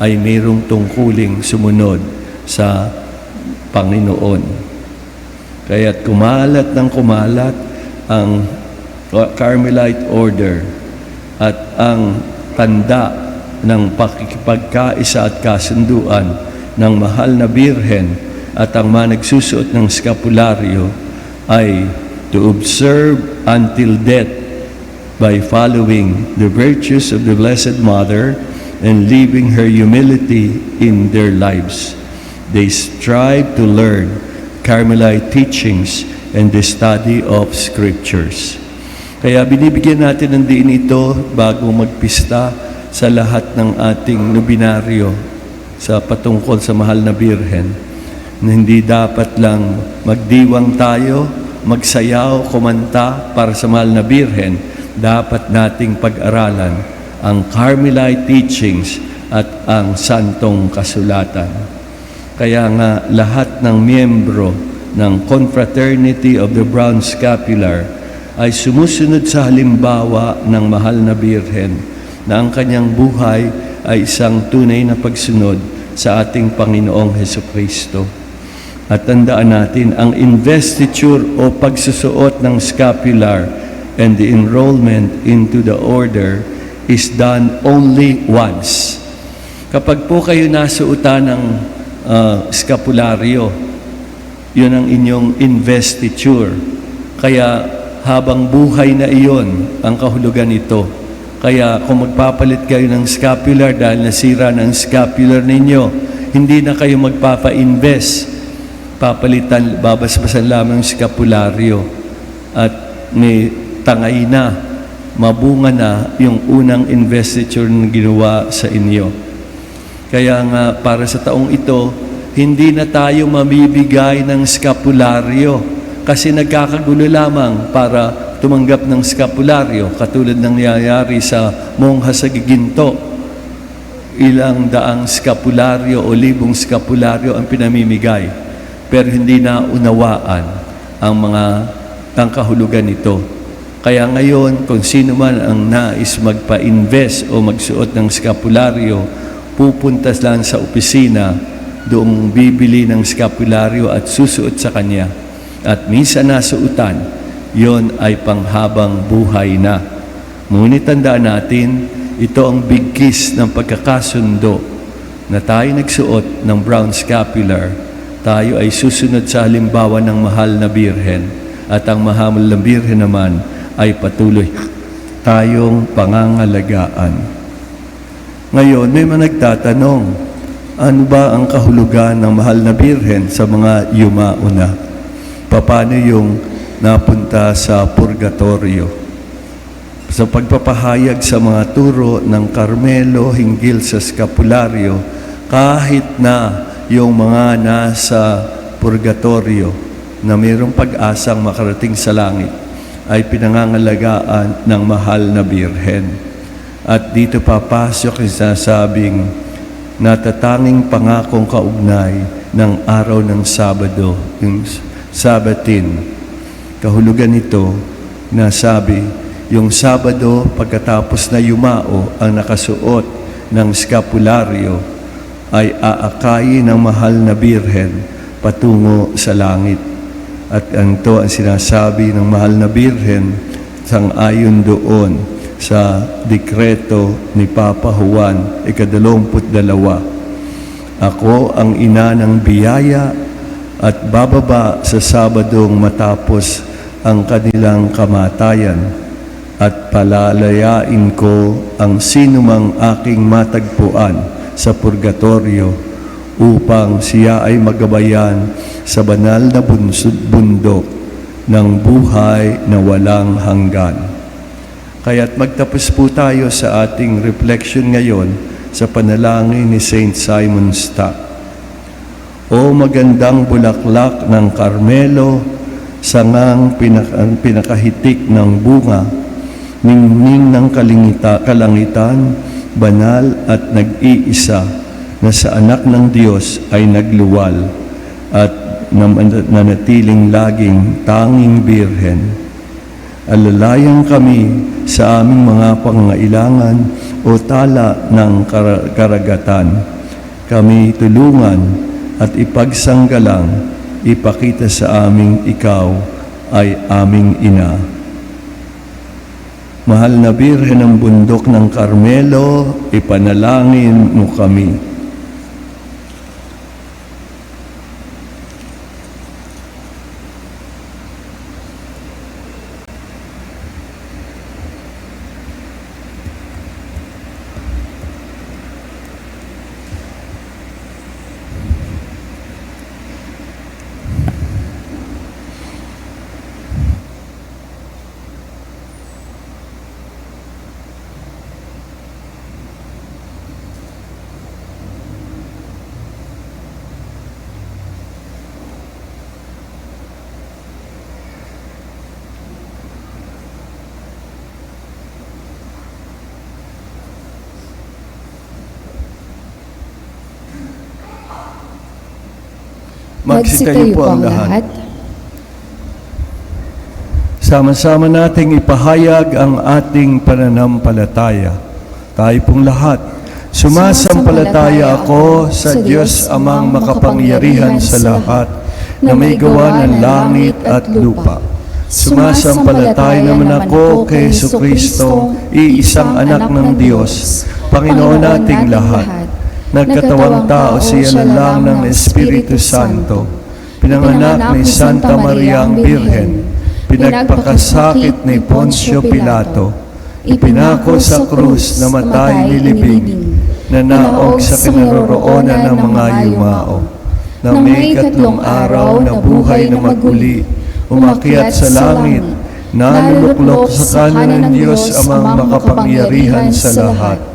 ay mayroong tungkuling sumunod sa Panginoon. Kaya't kumalat ng kumalat ang Carmelite Order at ang tanda ng pakikipagkaisa at kasunduan ng mahal na Birhen at ang mga nagsusuot ng skapularyo ay to observe until death by following the virtues of the Blessed Mother and leaving her humility in their lives. They strive to learn Carmelite teachings and the study of Scriptures. Kaya binibigyan natin ng diin ito bago magpista sa lahat ng ating nobinaryo sa patungkol sa mahal na Birhen, na hindi dapat lang magdiwang tayo, magsayaw, kumanta para sa mahal na Birhen. Dapat nating pag-aralan ang Carmelite teachings at ang santong kasulatan. Kaya nga lahat ng miyembro ng Confraternity of the Brown Scapular ay sumusunod sa halimbawa ng mahal na Birhen na ang kanyang buhay ay isang tunay na pagsunod sa ating Panginoong Hesukristo. At tandaan natin, ang investiture o pagsusuot ng scapular and the enrollment into the order is done only once. Kapag po kayo nasuutan ng skapularyo, yun ang inyong investiture. Kaya habang buhay na iyon ang kahulugan nito. Kaya kung magpapalit kayo ng scapular dahil nasira ng scapular ninyo, hindi na kayo magpapa-invest. Papalitan, babasbasan lamang skapularyo at may tangay na, mabunga na yung unang investiture na ginawa sa inyo. Kaya nga para sa taong ito, hindi na tayo mamibigay ng skapularyo kasi nagkakagulo lamang para tumanggap ng skapularyo, katulad ng nangyayari sa mongha sa Giginto. Ilang daang skapularyo o libong skapularyo ang pinamimigay, pero hindi na unawaan ang kahulugan nito. Kaya ngayon, kung sino man ang nais magpa-invest o magsuot ng skapularyo, pupunta lang sa opisina, doong bibili ng skapularyo at susuot sa kanya. At minsan nasuutan, yon ay panghabang buhay na. Ngunit tandaan natin, ito ang bigkis ng pagkakasundo na tayo nagsuot ng brown scapular, tayo ay susunod sa halimbawa ng mahal na Birhen at ang mahal na Birhen naman ay patuloy tayong pangangalagaan. Ngayon, may mga nagtatanong, ano ba ang kahulugan ng mahal na Birhen sa mga yumauna? Paano yung napunta sa purgatorio? Sa pagpapahayag sa mga turo ng Carmelo hinggil sa skapularyo, kahit na yung mga nasa purgatorio na mayroong pag-asang makarating sa langit, ay pinangangalagaan ng mahal na Birhen. At dito papasok yung sinasabing natatanging pangakong kaugnay ng araw ng Sabado, yung Sabatin. Kahulugan nito na sabi, yung Sabado pagkatapos na yumao ang nakasuot ng skapularyo ay aakayin ng mahal na Birhen patungo sa langit. At ito ang sinasabi ng mahal na Birhen sang-ayon doon sa dekreto ni Papa Juan, 22. Ako ang ina ng biyaya at bababa sa Sabadong matapos ang kanilang kamatayan at palalayain ko ang sinumang aking matagpuan sa purgatorio upang siya ay magabayan sa banal na bundok ng buhay na walang hanggan. Kaya't magtapos po tayo sa ating reflection ngayon sa panalangin ni Saint Simon Stock. O magandang bulaklak ng Karmelo, sangang pinakahitik ng bunga, ningning ng kalangitan, banal at nag-iisa, na sa anak ng Diyos ay nagluwal at nanatiling laging tanging birhen. Alalayan kami sa aming mga pangailangan o tala ng karagatan. Kami tulungan at ipagsanggalang, ipakita sa aming ikaw ay aming ina. Mahal na Birhen ng bundok ng Karmelo, ipanalangin mo kami. Magsitayo po ang lahat. Sama-sama nating ipahayag ang ating pananampalataya. Tayo pong lahat. Sumasampalataya ako sa Diyos Amang makapangyarihan sa lahat, na may gawa ng langit at lupa. Sumasampalataya naman ako kay Jesucristo, iisang anak ng Diyos, Panginoon nating lahat. Nagkatawang tao siya na lang ng Espiritu Santo, pinanganak ni Santa Maria ang Birhen, pinagpakasakit ni Poncio Pilato, ipinako sa krus, namatay, nilibing, nanaog sa kinaroroonan ng mga yumao, na may 3 araw na buhay na maguli, umakyat sa langit, naluluklok sa kanan ng Diyos Amang makapangyarihan sa lahat.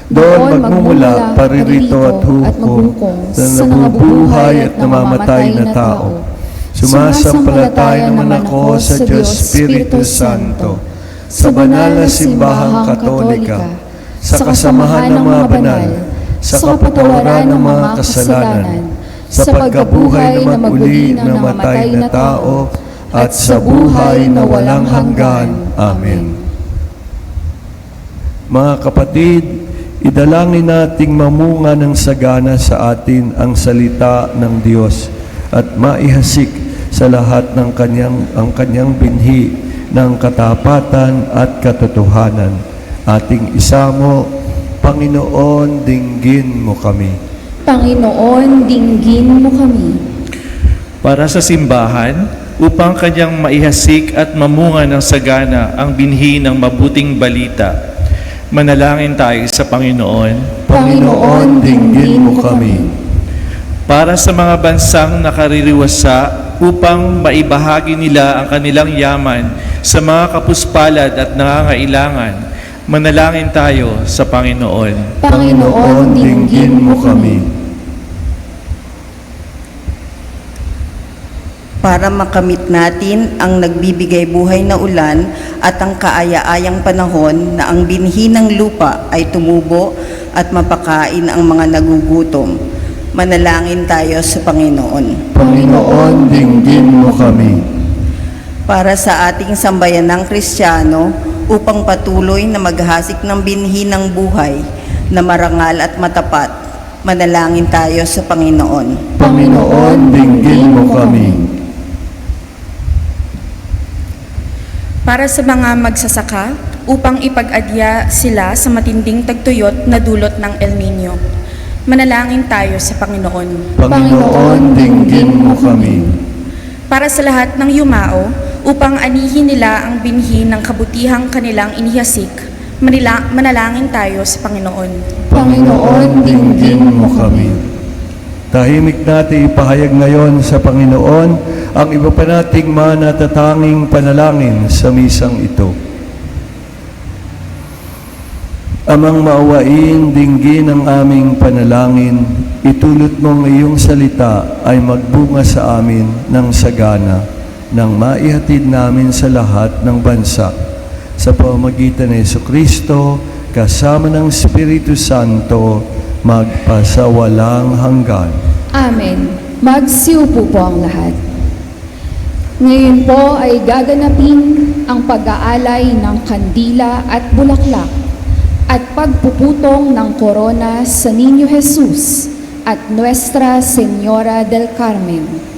Doon magmumula paririto at hukom na nabubuhay at namamatay na tao. Sumasampalataya naman ako sa Diyos Espiritu Santo, sa banal na simbahang katolika, sa kasamahan ng mga banal, sa kapatawaran ng mga kasalanan, sa pagkabuhay na maguli ng namatay na tao, at sa buhay na walang hanggan. Amen. Mga kapatid, idalangin nating mamunga ng sagana sa atin ang salita ng Diyos at maihasik sa lahat ng kanyang binhi ng katapatan at katotohanan. Ating isamo, Panginoon, dinggin mo kami. Panginoon, dinggin mo kami. Para sa simbahan, upang kanyang maihasik at mamunga ng sagana ang binhi ng mabuting balita, manalangin tayo sa Panginoon. Panginoon, dinggin mo kami. Para sa mga bansang nakaririwasa, upang maibahagi nila ang kanilang yaman sa mga kapuspalad at nangangailangan, manalangin tayo sa Panginoon. Panginoon, dinggin mo kami. Para makamit natin ang nagbibigay buhay na ulan at ang kaaya-ayang panahon na ang binhi ng lupa ay tumubo at mapakain ang mga nagugutom. Manalangin tayo sa Panginoon. Panginoon, dinggin mo kami. Para sa ating sambayanang Kristiyano, upang patuloy na maghasik ng binhi ng buhay na marangal at matapat, manalangin tayo sa Panginoon. Panginoon, dinggin mo kami. Para sa mga magsasaka, upang ipag-adya sila sa matinding tagtuyot na dulot ng El Nino. Manalangin tayo sa Panginoon. Panginoon, dinggin mo kami. Para sa lahat ng yumao, upang anihin nila ang binhi ng kabutihang kanilang inihasik, manalangin tayo sa Panginoon. Panginoon, dinggin mo kami. Tahimik natin ipahayag ngayon sa Panginoon ang iba pa nating manatatanging panalangin sa misang ito. Amang maawain, dinggin ang aming panalangin itulot mo ang iyong salita ay magbunga sa amin ng sagana, nang maihatid namin sa lahat ng bansa. Sa pamamagitan ni Jesucristo, kasama ng Espiritu Santo, magpasawalang hanggan. Amen. Magsiupo po ang lahat. Ngayon po ay gaganapin ang pag-aalay ng kandila at bulaklak at pagpuputong ng korona sa Niño Jesus at Nuestra Señora del Carmen.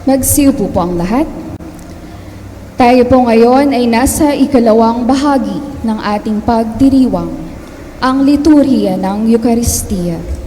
Magsiupo po ang lahat. Tayo po ngayon ay nasa ikalawang bahagi ng ating pagdiriwang, ang liturhiya ng Eukaristiya.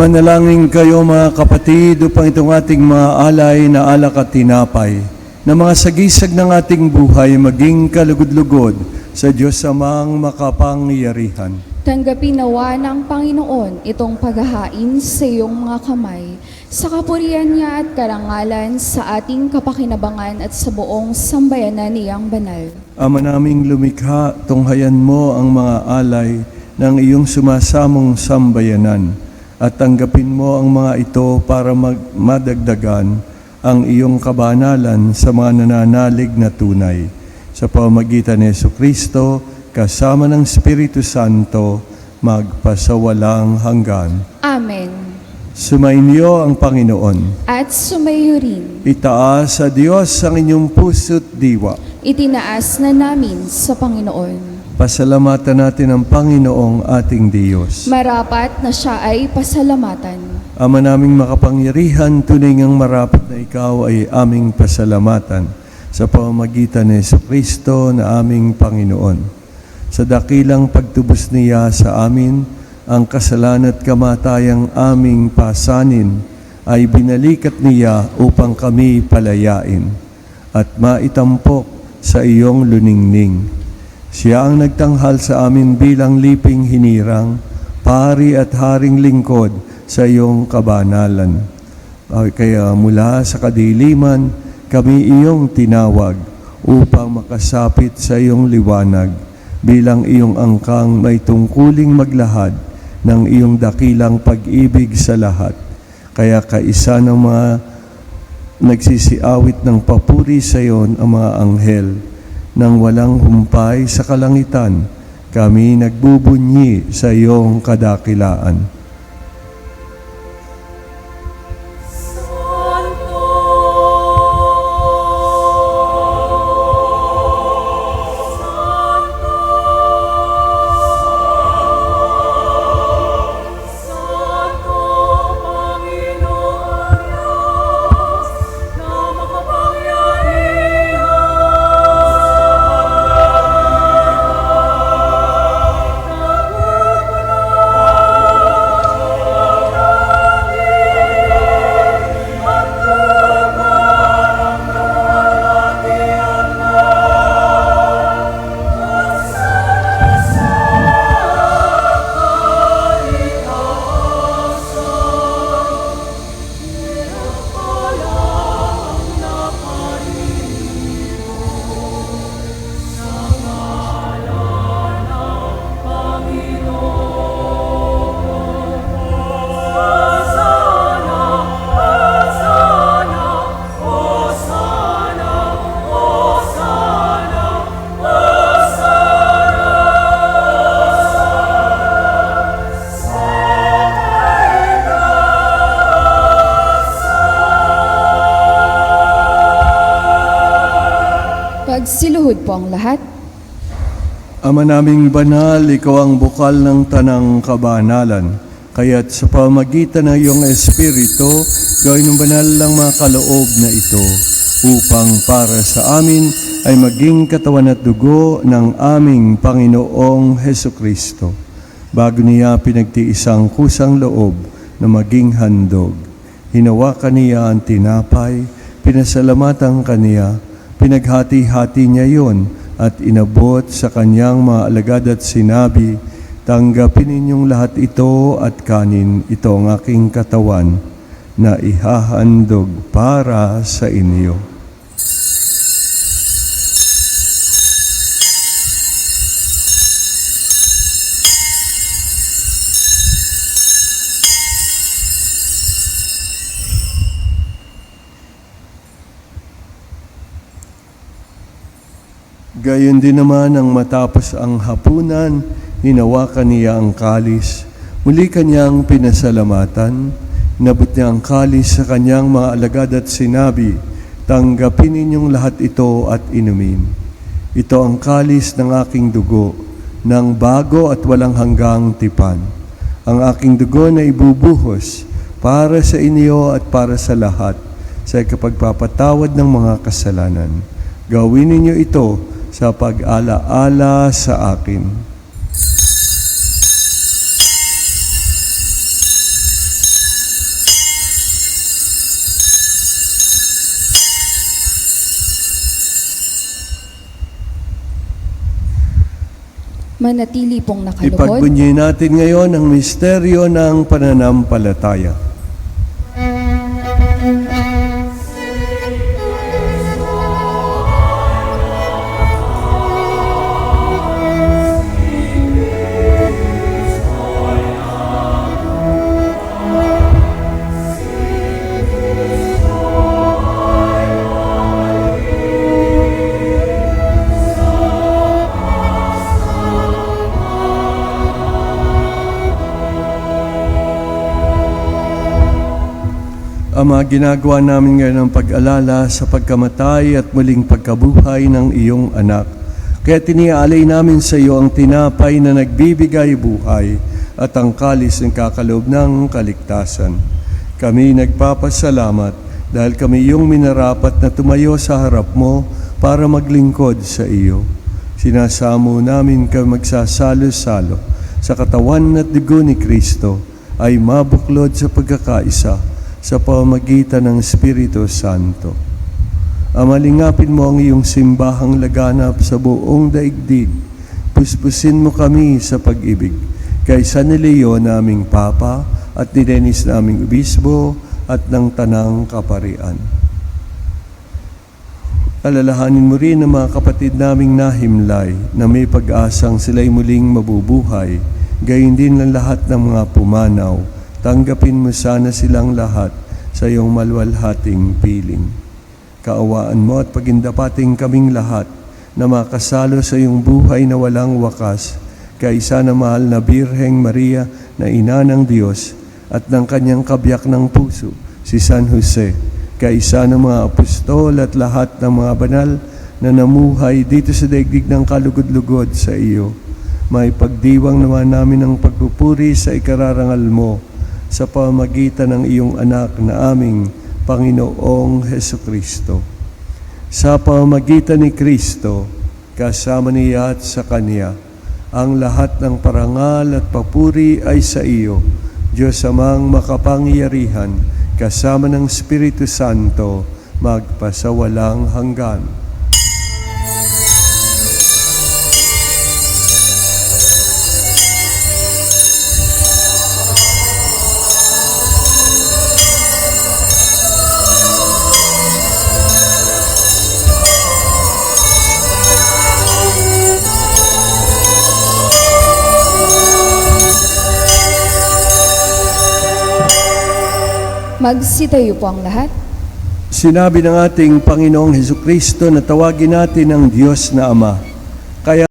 Manalangin kayo mga kapatid upang itong ating mga alay na alak at tinapay na mga sagisag ng ating buhay maging kalugod-lugod sa Diyos Amang makapangyarihan. Tanggapin nawa ng Panginoon itong paghahain sa iyong mga kamay, sa kapurihan niya at karangalan sa ating kapakinabangan at sa buong sambayanan niyang banal. Ama naming lumikha, tunghayan mo ang mga alay ng iyong sumasamong sambayanan at tanggapin mo ang mga ito para madagdagan ang iyong kabanalan sa mga nananalig na tunay. Sa pamamagitan ni Jesucristo, kasama ng Espiritu Santo, magpasawalang hanggan. Amen. Sumainyo ang Panginoon. At sumayo rin. Itaas sa Diyos ang inyong puso't diwa. Itinaas na namin sa Panginoon. Pasalamatan natin ang Panginoong ating Diyos. Marapat na siya ay pasalamatan. Ama naming makapangyarihan, tunay ngang marapat na ikaw ay aming pasalamatan. sa pamamagitan ni Jesucristo na aming Panginoon. Sa dakilang pagtubos niya sa amin, ang kasalanan at kamatayang aming pasanin ay binalikat niya upang kami palayain at maitampok sa iyong luningning. Siya ang nagtanghal sa amin bilang liping hinirang, pari at haring lingkod sa iyong kabanalan. Kaya mula sa kadiliman, kami iyong tinawag upang makasapit sa iyong liwanag bilang iyong angkang may tungkuling maglahad ng iyong dakilang pag-ibig sa lahat. Kaya kaisa ng mga nagsisiawit ng papuri sa iyon ang mga anghel, nang walang humpay sa kalangitan, kami nagbubunyi sa iyong kadakilaan. Pagsiluhod po ang lahat. Ama naming banal, ikaw ang bukal ng tanang kabanalan. Kaya't sa pamagitan ng iyong Espiritu, gawin ng banal lang mga kaloob na ito, upang para sa amin ay maging katawan at dugo ng aming Panginoong Hesukristo. Bago niya pinagtiis ang kusang loob na maging handog, hinawakan niya ang tinapay, pinasalamatan kaniya, pinaghati-hati niya yon at inabot sa kanyang mga alagad at sinabi, "Tanggapin ninyong lahat ito at kanin, ito ang aking katawan na ihahandog para sa inyo." Gayon din naman ang matapos ang hapunan, hinawakan niya ang kalis. Muli kanyang pinasalamatan, inabot niya ang kalis sa kanyang mga alagad at sinabi, "Tanggapin ninyong lahat ito at inumin. Ito ang kalis ng aking dugo, ng bago at walang hanggang tipan. Ang aking dugo na ibubuhos para sa inyo at para sa lahat, sa ikapagpapatawad ng mga kasalanan. Gawin ninyo ito sa pag-ala-ala sa akin." Manatili pong nakaluhod. Ipagbunyi natin ngayon ang misteryo ng pananampalataya. Ama, ginagawa namin ngayon ang pag-alala sa pagkamatay at muling pagkabuhay ng iyong anak. Kaya tiniaalay namin sa iyo ang tinapay na nagbibigay buhay at ang kalis ng kakaloob ng kaligtasan. Kami nagpapasalamat dahil kami iyong minarapat na tumayo sa harap mo para maglingkod sa iyo. Sinasamo namin ka magsasalo-salo sa katawan at dugo ni Kristo ay mabuklod sa pagkakaisa sa pamamagitan ng Espiritu Santo. Amalingapin mo ang iyong simbahang laganap sa buong daigdig. Puspusin mo kami sa pag-ibig kay San Leon naming Papa at ni Dennis naming Obispo at ng Tanang Kaparian. Alalahanin mo rin ang mga kapatid naming nahimlay na may pag-asang sila'y muling mabubuhay, gayon din ang lahat ng mga pumanaw. Tanggapin mo sana silang lahat sa iyong malwalhating piling. Kaawaan mo at pagindapating kaming lahat na makasalo sa iyong buhay na walang wakas, kaisa na mahal na Birheng Maria na Ina ng Diyos at ng kanyang kabiyak ng puso, si San Jose, kaisa ng mga apostol at lahat ng mga banal na namuhay dito sa daigdig ng kalugod-lugod sa iyo. May pagdiwang naman namin ang pagpupuri sa ikararangal mo sa pamamagitan ng iyong anak na aming Panginoong Hesukristo. Sa pamamagitan ni Kristo, kasama niya at sa Kanya, ang lahat ng parangal at papuri ay sa iyo, Diyos amang makapangyarihan, kasama ng Espiritu Santo, magpasawalang hanggan. Magsitayo po ang lahat. Sinabi ng ating Panginoong Hesukristo na tawagin natin ang Diyos na Ama. Kaya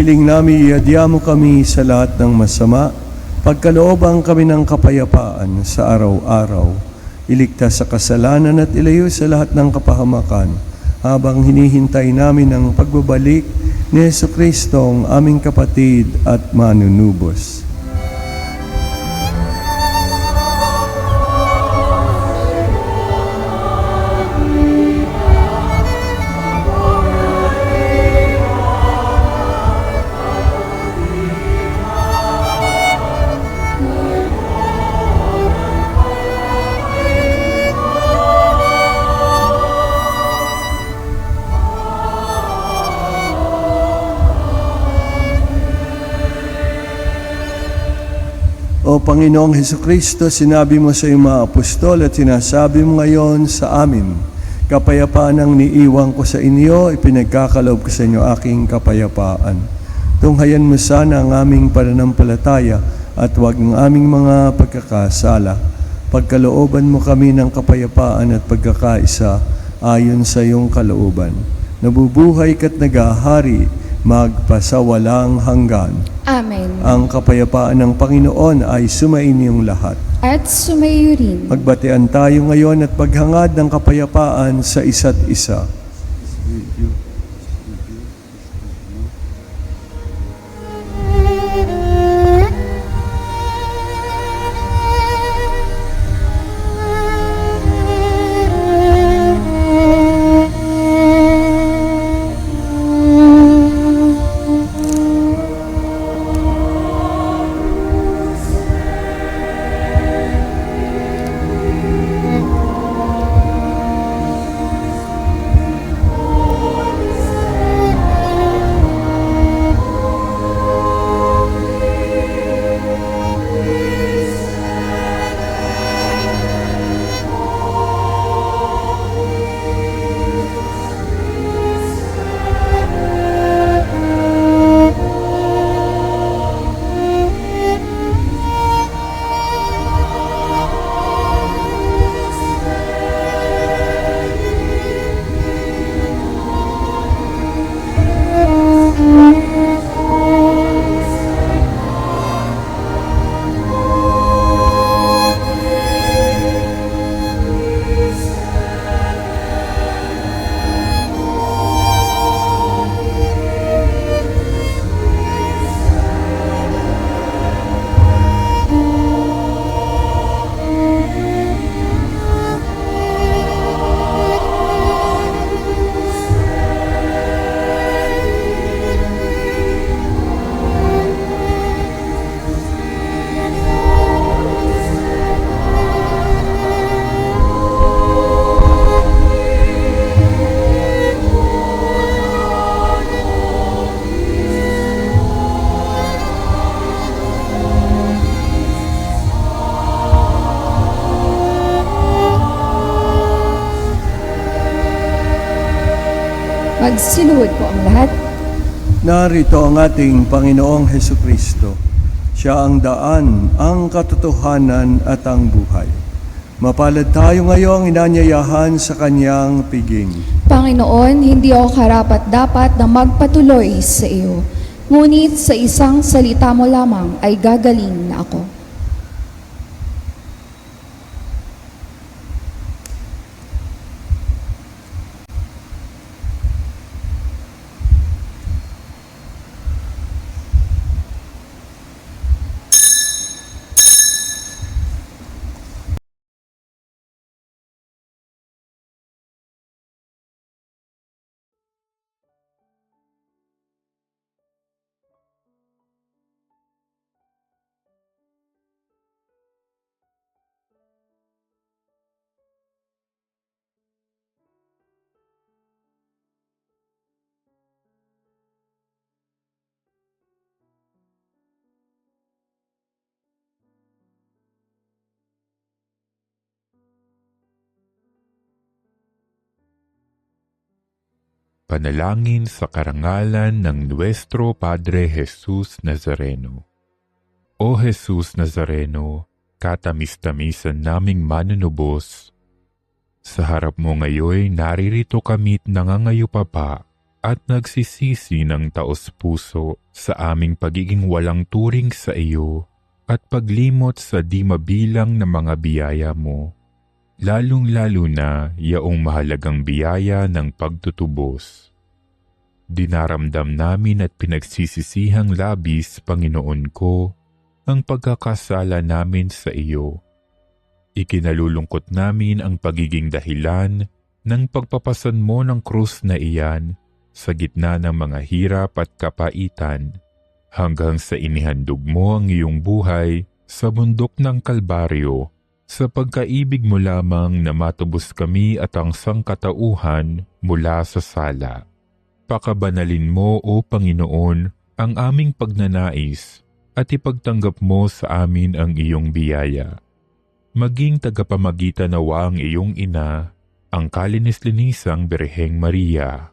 hiling namin iadya mo kami sa lahat ng masama, pagkalooban kami ng kapayapaan sa araw-araw, iligtas sa kasalanan at ilayo sa lahat ng kapahamakan, habang hinihintay namin ang pagbabalik ni Hesukristo ang aming kapatid at manunubos. O Panginoong Hesukristo, sinabi mo sa iyong mga apostol at sinasabi mo ngayon sa amin, kapayapaan ang niiwan ko sa inyo, ipinagkakaloob ko sa inyo aking kapayapaan. Tunghayan mo sana ang aming pananampalataya at huwag ng aming mga pagkakasala. Pagkalooban mo kami ng kapayapaan at pagkakaisa ayon sa iyong kalooban. Nabubuhay ka't nagahari magpasawalang hanggan. Amen. Ang kapayapaan ng Panginoon ay sumainyong lahat. At sumayo rin. Magbatian tayo ngayon at paghangad ng kapayapaan sa isa't isa. Magsiluhod po ang lahat. Narito ang ating Panginoong Hesukristo. Siya ang daan, ang katotohanan at ang buhay. Mapalad tayo ngayong inanyayahan sa kanyang piging. Panginoon, hindi ako karapat-dapat na magpatuloy sa iyo. Ngunit sa isang salita mo lamang ay gagaling na ako. Panalangin sa karangalan ng Nuestro Padre Jesus Nazareno. O Jesus Nazareno, katamis-tamisan naming manunubos, sa harap mo ngayon naririto kami't nangangayupapa at nagsisisi ng taos-puso sa aming pagiging walang turing sa iyo at paglimot sa di mabilang na mga biyaya mo. Lalong-lalo na yaong mahalagang biyaya ng pagtutubos. Dinaramdam namin at pinagsisisihang labis, Panginoon ko, ang pagkakasala namin sa iyo. Ikinalulungkot namin ang pagiging dahilan ng pagpapasan mo ng krus na iyan sa gitna ng mga hirap at kapaitan hanggang sa inihandog mo ang iyong buhay sa bundok ng Kalbaryo. Sa pagkaibig mo lamang na matubos kami at ang sangkatauhan mula sa sala. Pakabanalin mo, O Panginoon, ang aming pagnanais at ipagtanggap mo sa amin ang iyong biyaya. Maging tagapamagitan nawa ang iyong ina, ang kalinis-linisang Birheng Maria.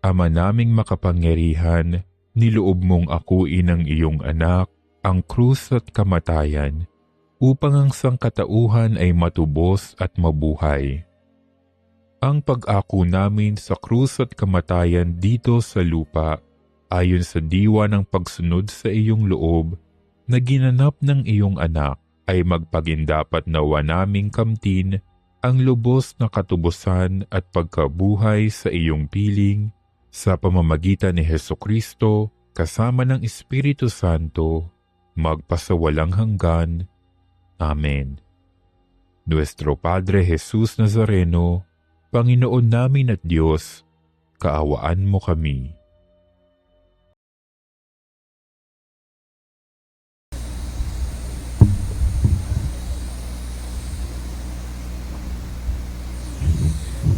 Ama naming makapangyarihan, niloob mong akuin ang iyong anak, ang krus at kamatayan, upang ang sangkatauhan ay matubos at mabuhay. Ang pag-ako namin sa krus at kamatayan dito sa lupa, ayon sa diwa ng pagsunod sa iyong loob, na ginanap ng iyong anak, ay magpagindapat nawa naming kamtin ang lubos na katubusan at pagkabuhay sa iyong piling sa pamamagitan ni Hesukristo kasama ng Espiritu Santo, magpasawalang hanggan. Amen. Nuestro Padre Jesus Nazareno, Panginoon namin at Diyos, kaawaan mo kami.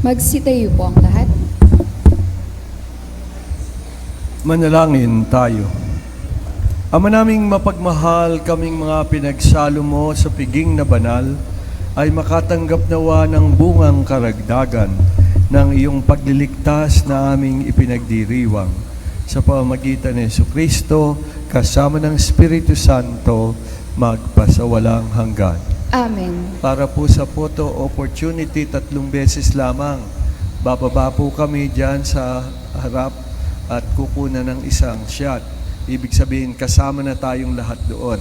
Magsitayo po ang lahat. Manalangin tayo. Ama naming mapagmahal, kaming mga pinagsalo mo sa piging na banal, ay makatanggap nawa ng bungang karagdagan ng iyong pagliligtas na aming ipinagdiriwang sa pamamagitan ni Jesucristo kasama ng Espiritu Santo magpasawalang hanggan. Amen. Para po sa photo opportunity, 3 beses lamang. Bababa po kami dyan sa harap at kukunan ng isang shot. Ibig sabihin, kasama na tayong lahat doon.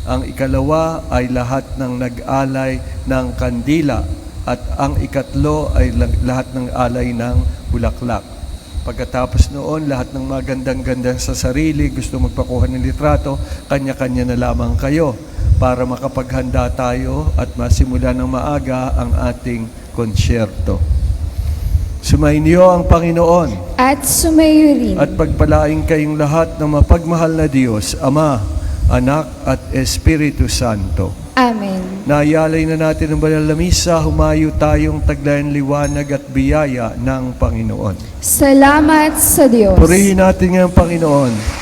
Ang ikalawa ay lahat ng nag-alay ng kandila at ang ikatlo ay lahat ng alay ng bulaklak. Pagkatapos noon, lahat ng magandang-ganda sa sarili, gusto magpakuha ng litrato, kanya-kanya na lamang kayo para makapaghanda tayo at masimula ng maaga ang ating konsyerto. Sumainyo ang Panginoon At sumayo rin. at pagpalain kayong lahat ng mapagmahal na Diyos, Ama, Anak at Espiritu Santo. Amen. Nayalay na natin ang banal na misa, humayo tayong taglayan liwanag at biyaya ng Panginoon. Salamat sa Diyos. Purihin natin ang Panginoon.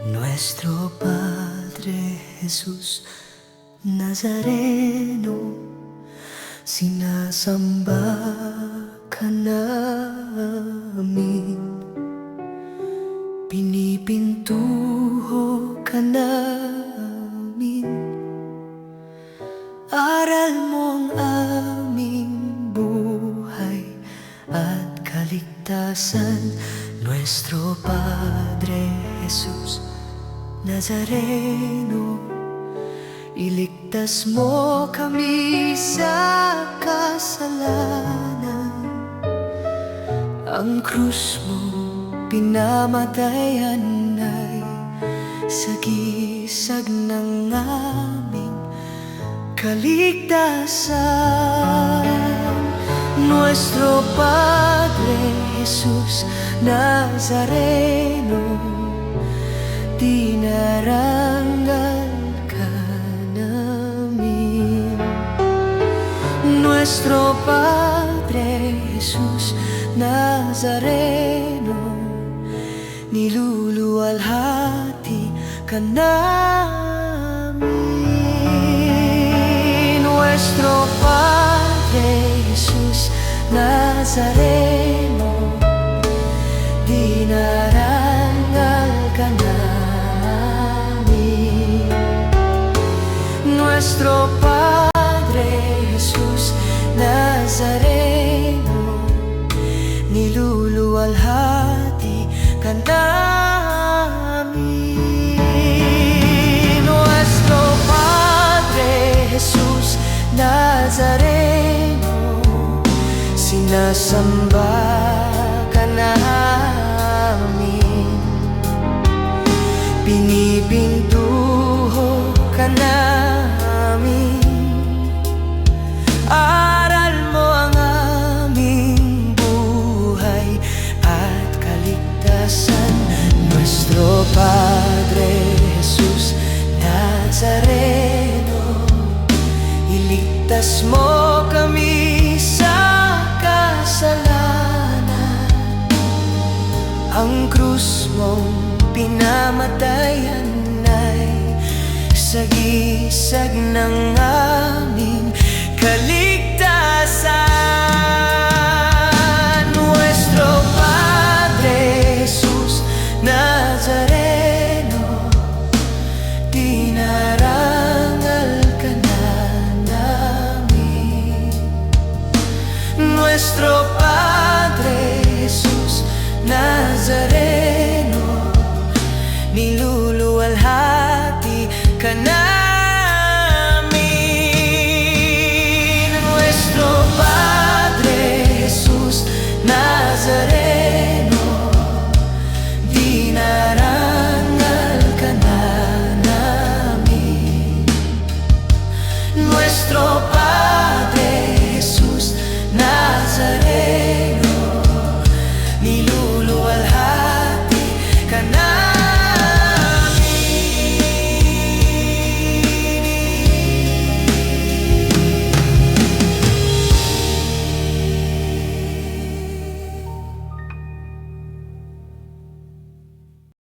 Nuestro Padre Jesús Nazareno, sinasamba ka namin, pinipintuho ka namin, aral mo ang aming buhay at kaligtasan. Nuestro Padre Jesús Nazareno, iligtas mo kami sa kasalanan. Ang krus mo pinamatayan ay sagisag ng aming kaligtasan. Nuestro Padre Jesús Nazareno, dinarangal ka namin. Nuestro Padre Jesús Nazareno, niluluwalhati ka namin. Nuestro Padre Padre Jesus Nazareno, dinarangal ka namin. Nuestro Padre Jesus Nazareno, niluluwalhati ka namin. Nuestro Padre Jesus Nazareno, sinasamba ka namin. Pinipintuho ka namin. Aral mo ang aming buhay at kaligtasan. Nuestro Padre Jesus Nazareno, iligtas mo kami sa kasalanan. Ang krus mong pinamatayan ay sagisag ng aming kaligtasan. Nuestro Padre Jesus Nazareno, dinarangal ka na namin. Nuestro Padre Jesus Nazareno,